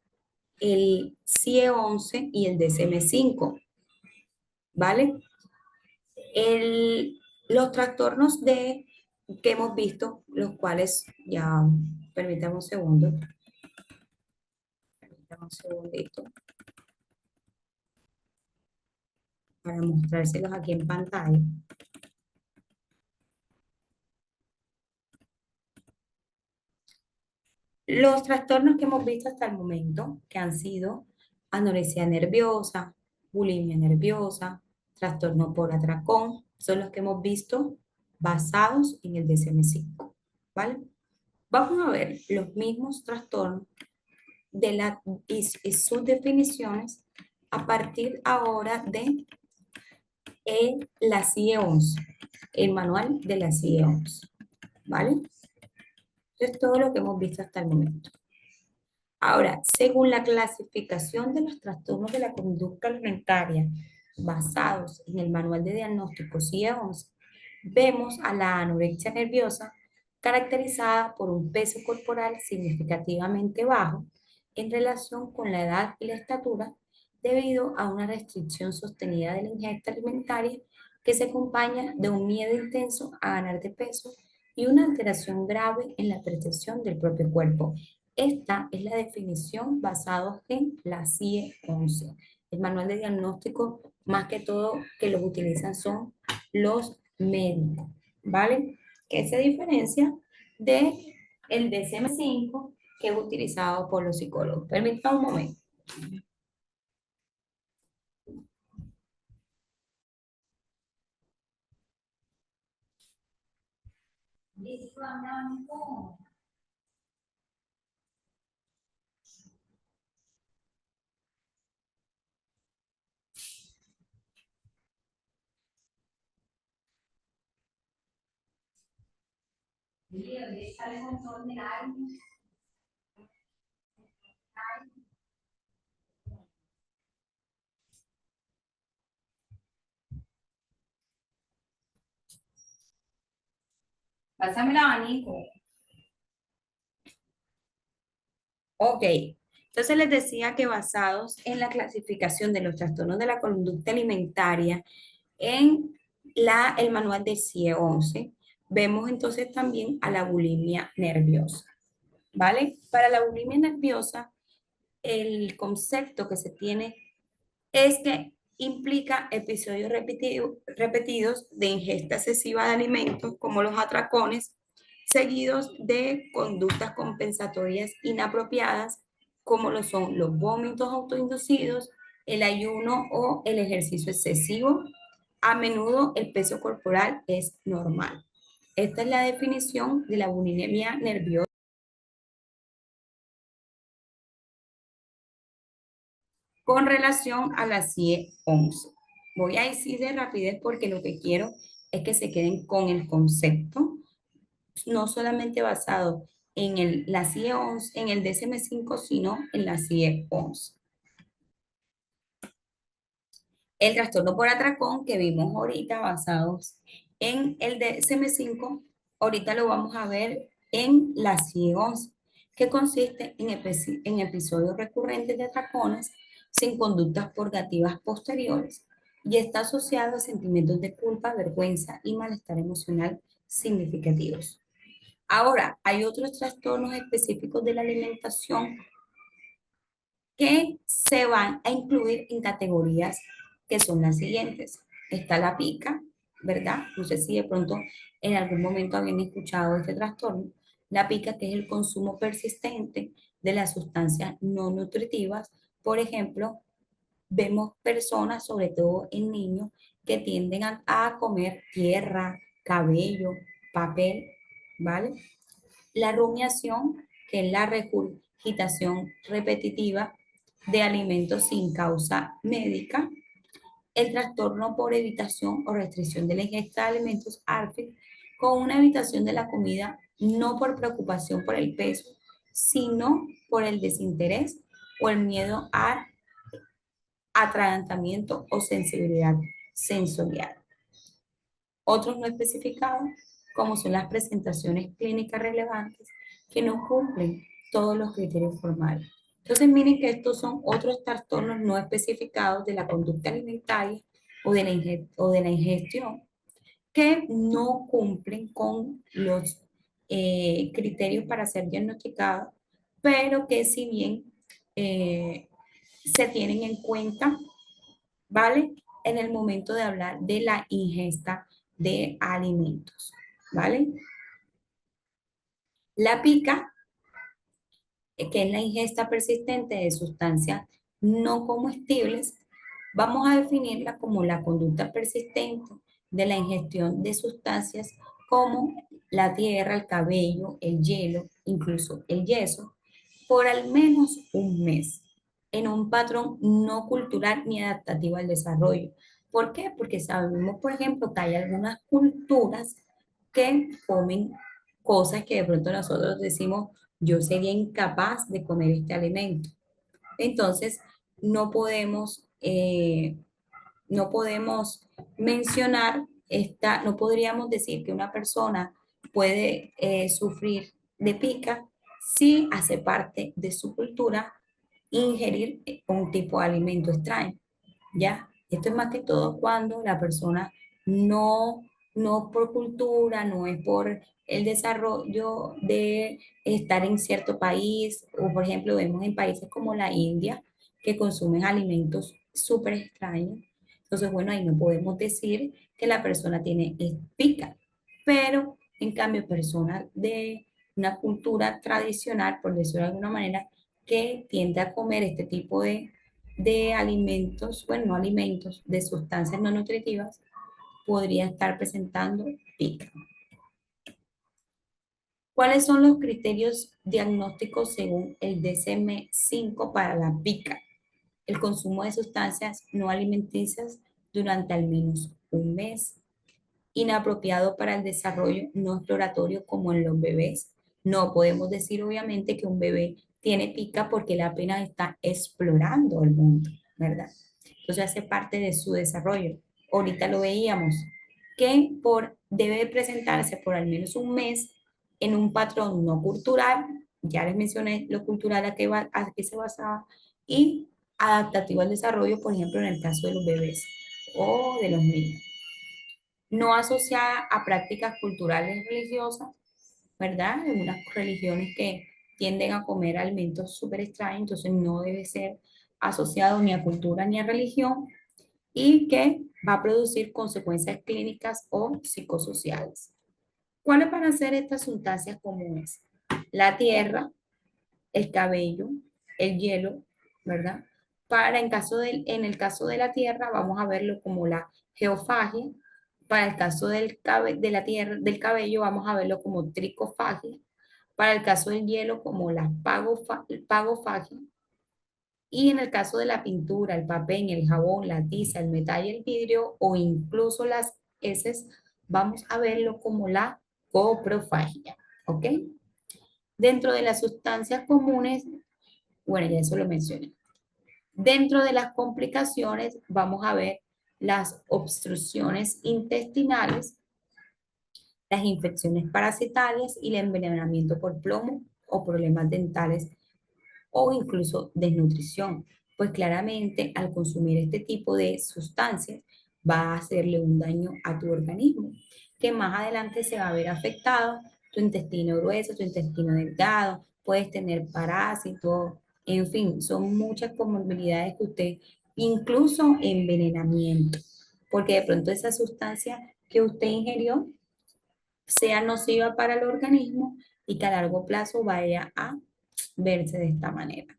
el CIE-11 y el DSM-5, ¿vale? Los trastornos que hemos visto, los cuales ya, permítame un segundo, permítame un segundito para mostrárselos aquí en pantalla. Los trastornos que hemos visto hasta el momento, que han sido anorexia nerviosa, bulimia nerviosa, trastorno por atracón, son los que hemos visto basados en el DSM-5, ¿vale? Vamos a ver los mismos trastornos y sus definiciones a partir ahora de la CIE-11, el manual de la CIE-11, ¿vale? Eso es todo lo que hemos visto hasta el momento. Ahora, según la clasificación de los trastornos de la conducta alimentaria basados en el manual de diagnóstico CIE-11, vemos a la anorexia nerviosa caracterizada por un peso corporal significativamente bajo en relación con la edad y la estatura debido a una restricción sostenida de la ingesta alimentaria que se acompaña de un miedo intenso a ganar de peso y una alteración grave en la percepción del propio cuerpo. Esta es la definición basada en la CIE-11. El manual de diagnóstico, más que todo, que los utilizan son los médicos, ¿vale? Que se diferencia de el DSM-5 que es utilizado por los psicólogos. Permítame un momento. Pásame el abanico. Ok, entonces les decía que basados en la clasificación de los trastornos de la conducta alimentaria en el manual de CIE-11, vemos entonces también a la bulimia nerviosa, ¿vale? Para la bulimia nerviosa, el concepto que se tiene es que implica episodios repetidos de ingesta excesiva de alimentos como los atracones, seguidos de conductas compensatorias inapropiadas como lo son los vómitos autoinducidos, el ayuno o el ejercicio excesivo. A menudo el peso corporal es normal. Esta es la definición de la bulimia nerviosa con relación a la CIE-11. Voy a decir de rapidez porque lo que quiero es que se queden con el concepto, no solamente basado en la CIE-11, en el DSM-5, sino en la CIE-11. El trastorno por atracón que vimos ahorita basados en el DSM-5, ahorita lo vamos a ver en la CIE-11, que consiste en episodios recurrentes de atracones sin conductas purgativas posteriores y está asociado a sentimientos de culpa, vergüenza y malestar emocional significativos. Ahora, hay otros trastornos específicos de la alimentación que se van a incluir en categorías que son las siguientes. Está la pica, ¿verdad? No sé si de pronto en algún momento habían escuchado este trastorno. La pica, que es el consumo persistente de las sustancias no nutritivas. Por ejemplo, vemos personas, sobre todo en niños, que tienden a comer tierra, cabello, papel, ¿vale? La rumiación, que es la regurgitación repetitiva de alimentos sin causa médica. El trastorno por evitación o restricción de la ingesta de alimentos ARFID, con una evitación de la comida no por preocupación por el peso, sino por el desinterés o el miedo a atragantamiento o sensibilidad sensorial. Otros no especificados, como son las presentaciones clínicas relevantes que no cumplen todos los criterios formales. Entonces, miren que estos son otros trastornos no especificados de la conducta alimentaria o de la ingestión que no cumplen con los criterios para ser diagnosticados, pero que si bien se tienen en cuenta, ¿vale? En el momento de hablar de la ingesta de alimentos, ¿vale? La pica, que es la ingesta persistente de sustancias no comestibles, vamos a definirla como la conducta persistente de la ingestión de sustancias como la tierra, el cabello, el hielo, incluso el yeso, por al menos un mes, en un patrón no cultural ni adaptativo al desarrollo. ¿Por qué? Porque sabemos, por ejemplo, que hay algunas culturas que comen cosas que de pronto nosotros decimos, yo sería incapaz de comer este alimento. Entonces, no podemos, no podemos mencionar esta, no podríamos decir que una persona puede sufrir de pica si hace parte de su cultura ingerir un tipo de alimento extraño, ¿ya? Esto es más que todo cuando la persona no, no por cultura, no es por el desarrollo de estar en cierto país, o por ejemplo vemos en países como la India, que consumen alimentos súper extraños. Entonces, bueno, ahí no podemos decir que la persona tiene pica, pero en cambio personas de una cultura tradicional, por decirlo de alguna manera, que tiende a comer este tipo de alimentos, bueno, no alimentos, de sustancias no nutritivas, podría estar presentando pica. ¿Cuáles son los criterios diagnósticos según el DSM-5 para la pica? El consumo de sustancias no alimenticias durante al menos un mes, inapropiado para el desarrollo no exploratorio como en los bebés. No podemos decir obviamente que un bebé tiene pica porque él apenas está explorando el mundo, ¿verdad? Entonces hace parte de su desarrollo. Ahorita lo veíamos, que debe presentarse por al menos un mes en un patrón no cultural, ya les mencioné lo cultural a qué se basaba, y adaptativo al desarrollo, por ejemplo, en el caso de los bebés o de los niños, no asociada a prácticas culturales religiosas, ¿verdad? En unas religiones que tienden a comer alimentos súper extraños, entonces no debe ser asociado ni a cultura ni a religión, y que va a producir consecuencias clínicas o psicosociales. ¿Cuáles van a ser estas sustancias comunes? La tierra, el cabello, el hielo, ¿verdad? En el caso de la tierra, vamos a verlo como la geofagia. Para el caso de la tierra, del cabello, vamos a verlo como tricofagia. Para el caso del hielo, como la pagofagia. Y en el caso de la pintura, el papel, el jabón, la tiza, el metal y el vidrio, o incluso las heces, vamos a verlo como la coprofagia. ¿Ok? Dentro de las sustancias comunes, bueno, ya eso lo mencioné. Dentro de las complicaciones vamos a ver las obstrucciones intestinales, las infecciones parasitarias y el envenenamiento por plomo o problemas dentales o incluso desnutrición. Pues claramente al consumir este tipo de sustancias va a hacerle un daño a tu organismo, que más adelante se va a ver afectado tu intestino grueso, tu intestino delgado, puedes tener parásitos, en fin, son muchas comorbilidades que usted, incluso envenenamiento, porque de pronto esa sustancia que usted ingirió sea nociva para el organismo y que a largo plazo vaya a verse de esta manera.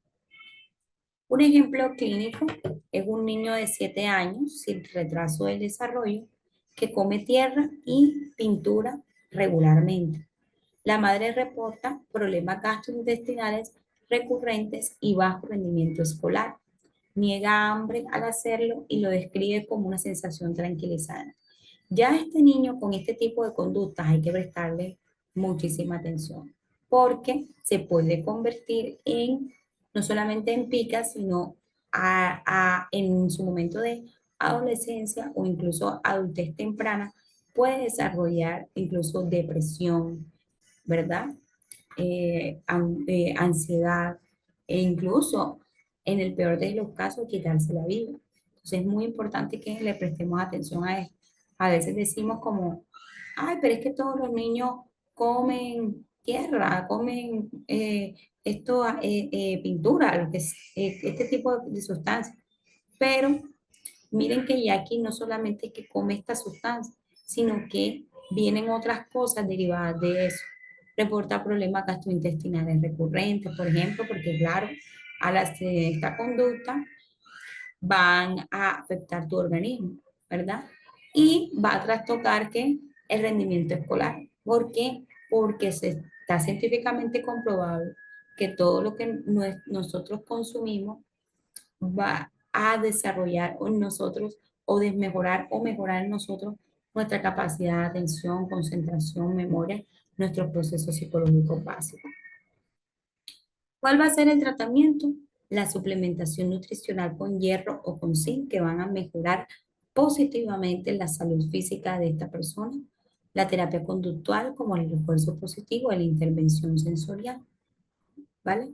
Un ejemplo clínico es un niño de 7 años sin retraso del desarrollo que come tierra y pintura regularmente. La madre reporta problemas gastrointestinales recurrentes y bajo rendimiento escolar. Niega hambre al hacerlo y lo describe como una sensación tranquilizante. Ya a este niño con este tipo de conductas hay que prestarle muchísima atención porque se puede convertir en no solamente en picas, sino en su momento de adolescencia o incluso adultez temprana, puede desarrollar incluso depresión, ¿verdad? Ansiedad e incluso en el peor de los casos quitarse la vida. Entonces es muy importante que le prestemos atención a esto. A veces decimos como, ay, pero es que todos los niños comen tierra, comen pintura, lo que es, este tipo de sustancias. Pero miren que Jackie no solamente es que come esta sustancia, sino que vienen otras cosas derivadas de eso. Reporta problemas gastrointestinales recurrentes, por ejemplo, porque claro, al hacer esta conducta van a afectar tu organismo, ¿verdad? Y va a trastocar que el rendimiento escolar. ¿Por qué? Porque se está científicamente comprobado que todo lo que nosotros consumimos va a desarrollar en nosotros o desmejorar o mejorar en nosotros nuestra capacidad de atención, concentración, memoria, nuestros procesos psicológicos básicos. ¿Cuál va a ser el tratamiento? La suplementación nutricional con hierro o con zinc que van a mejorar positivamente la salud física de esta persona. La terapia conductual como el refuerzo positivo, la intervención sensorial, ¿vale?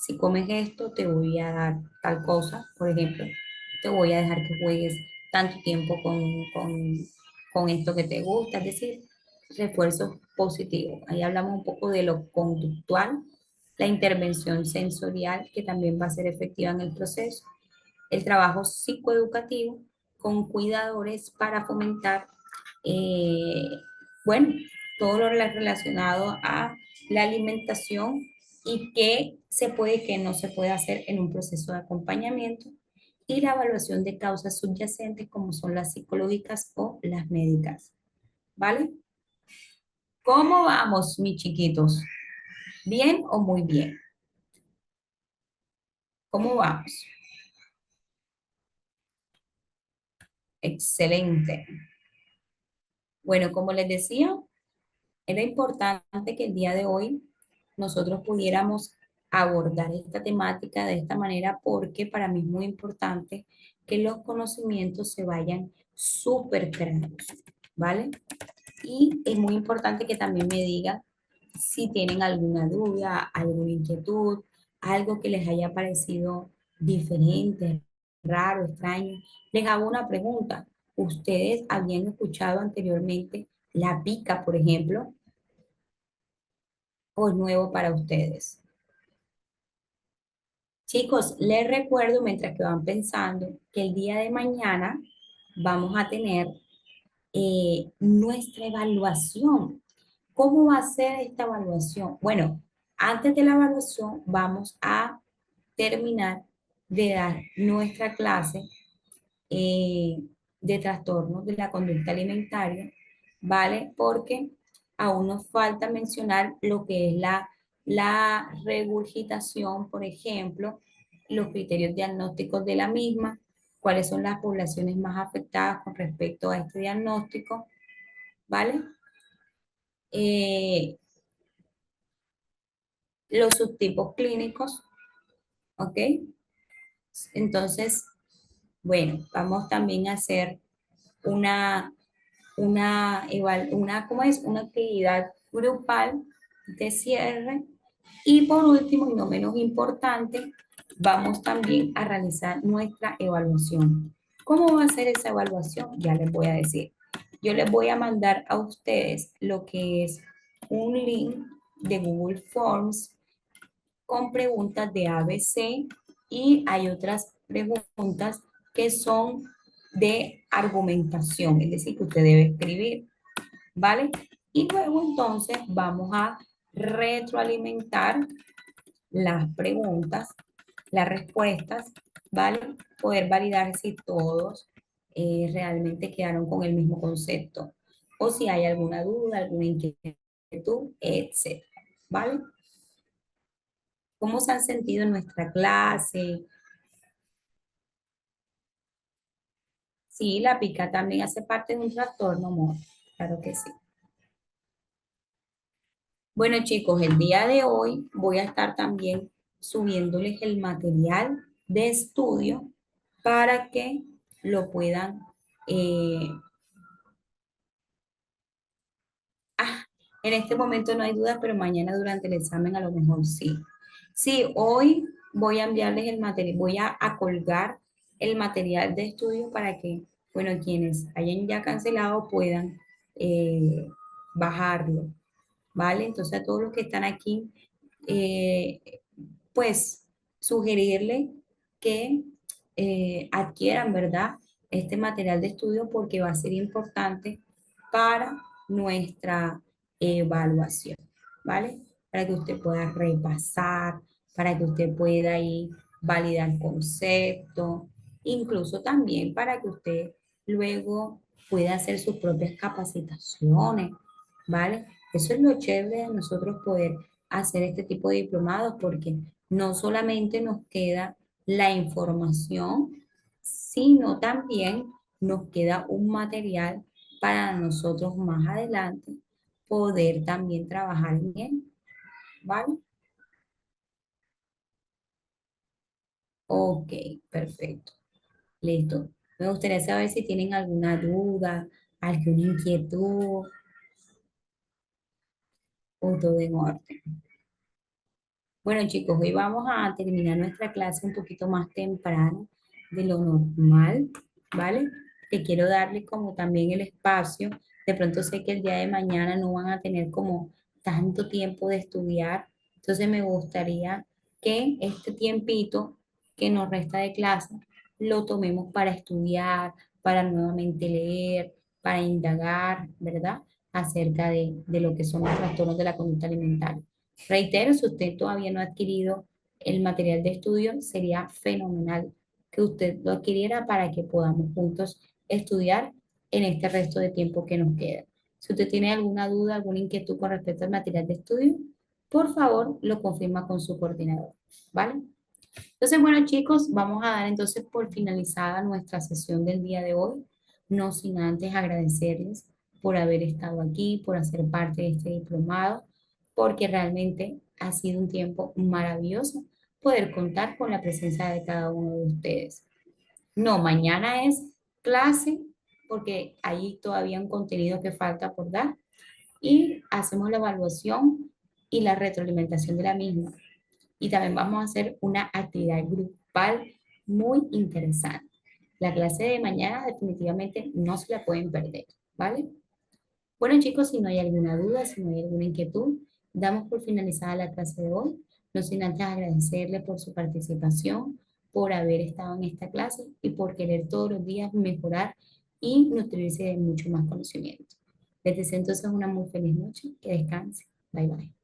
Si comes esto, te voy a dar tal cosa, por ejemplo, te voy a dejar que juegues tanto tiempo con esto que te gusta, es decir, refuerzo positivo. Ahí hablamos un poco de lo conductual, la intervención sensorial, que también va a ser efectiva en el proceso, el trabajo psicoeducativo con cuidadores para fomentar, eh, bueno, todo lo relacionado a la alimentación y qué se puede y qué no se puede hacer en un proceso de acompañamiento y la evaluación de causas subyacentes como son las psicológicas o las médicas. ¿Vale? ¿Cómo vamos, mis chiquitos? ¿Bien o muy bien? ¿Cómo vamos? Excelente. Bueno, como les decía, era importante que el día de hoy nosotros pudiéramos abordar esta temática de esta manera porque para mí es muy importante que los conocimientos se vayan súper claros, ¿vale? Y es muy importante que también me digan si tienen alguna duda, alguna inquietud, algo que les haya parecido diferente, raro, extraño. Les hago una pregunta. ¿Ustedes habían escuchado anteriormente la pica, por ejemplo, o es nuevo para ustedes? Chicos, les recuerdo mientras que van pensando que el día de mañana vamos a tener nuestra evaluación. ¿Cómo va a ser esta evaluación? Bueno, antes de la evaluación vamos a terminar de dar nuestra clase eh, de trastornos de la conducta alimentaria, ¿vale? Porque aún nos falta mencionar lo que es la regurgitación, por ejemplo, los criterios diagnósticos de la misma, cuáles son las poblaciones más afectadas con respecto a este diagnóstico, ¿vale? Eh, los subtipos clínicos, ¿ok? Entonces, bueno, vamos también a hacer una, ¿cómo es? Una actividad grupal de cierre. Y por último, y no menos importante, vamos también a realizar nuestra evaluación. ¿Cómo va a ser esa evaluación? Ya les voy a decir. Yo les voy a mandar a ustedes lo que es un link de Google Forms con preguntas de ABC y hay otras preguntas que son de argumentación, es decir, que usted debe escribir, ¿vale? Y luego entonces vamos a retroalimentar las preguntas, las respuestas, ¿vale? Poder validar si todos realmente quedaron con el mismo concepto o si hay alguna duda, alguna inquietud, etcétera, ¿vale? ¿Cómo se han sentido en nuestra clase? Sí, la pica también hace parte de un trastorno, amor. Claro que sí. Bueno, chicos, el día de hoy voy a estar también subiéndoles el material de estudio para que lo puedan. eh, ah, en este momento no hay dudas, pero mañana durante el examen a lo mejor sí. Sí, hoy voy a enviarles el material, voy a colgar el material de estudio para que, bueno, quienes hayan ya cancelado puedan eh, bajarlo. ¿Vale? Entonces a todos los que están aquí, eh, pues sugerirle que adquieran, ¿verdad? Este material de estudio porque va a ser importante para nuestra evaluación, ¿vale? Para que usted pueda repasar, para que usted pueda ir validar conceptos, incluso también para que usted luego pueda hacer sus propias capacitaciones, ¿vale? Eso es lo chévere de nosotros poder hacer este tipo de diplomados porque no solamente nos queda la información, sino también nos queda un material para nosotros más adelante poder también trabajar en él, ¿vale? Ok, perfecto, listo. Me gustaría saber si tienen alguna duda, alguna inquietud o todo en orden. Bueno, chicos, hoy vamos a terminar nuestra clase un poquito más temprano de lo normal, ¿vale? Que quiero darle como también el espacio. De pronto sé que el día de mañana no van a tener como tanto tiempo de estudiar. Entonces me gustaría que este tiempito que nos resta de clase lo tomemos para estudiar, para nuevamente leer, para indagar, ¿verdad? Acerca de lo que son los trastornos de la conducta alimentaria. Reitero, si usted todavía no ha adquirido el material de estudio, sería fenomenal que usted lo adquiriera para que podamos juntos estudiar en este resto de tiempo que nos queda. Si usted tiene alguna duda, alguna inquietud con respecto al material de estudio, por favor, lo confirma con su coordinador, ¿vale? Entonces, bueno, chicos, vamos a dar entonces por finalizada nuestra sesión del día de hoy, no sin antes agradecerles por haber estado aquí, por hacer parte de este diplomado, porque realmente ha sido un tiempo maravilloso poder contar con la presencia de cada uno de ustedes. No, mañana es clase, porque hay todavía un contenido que falta por dar y hacemos la evaluación y la retroalimentación de la misma y también vamos a hacer una actividad grupal muy interesante. La clase de mañana definitivamente no se la pueden perder, ¿vale? Bueno chicos, si no hay alguna duda, si no hay alguna inquietud, damos por finalizada la clase de hoy. No sin antes agradecerle por su participación, por haber estado en esta clase y por querer todos los días mejorar y nutrirse de mucho más conocimiento. Les deseo entonces una muy feliz noche, que descanse. Bye bye.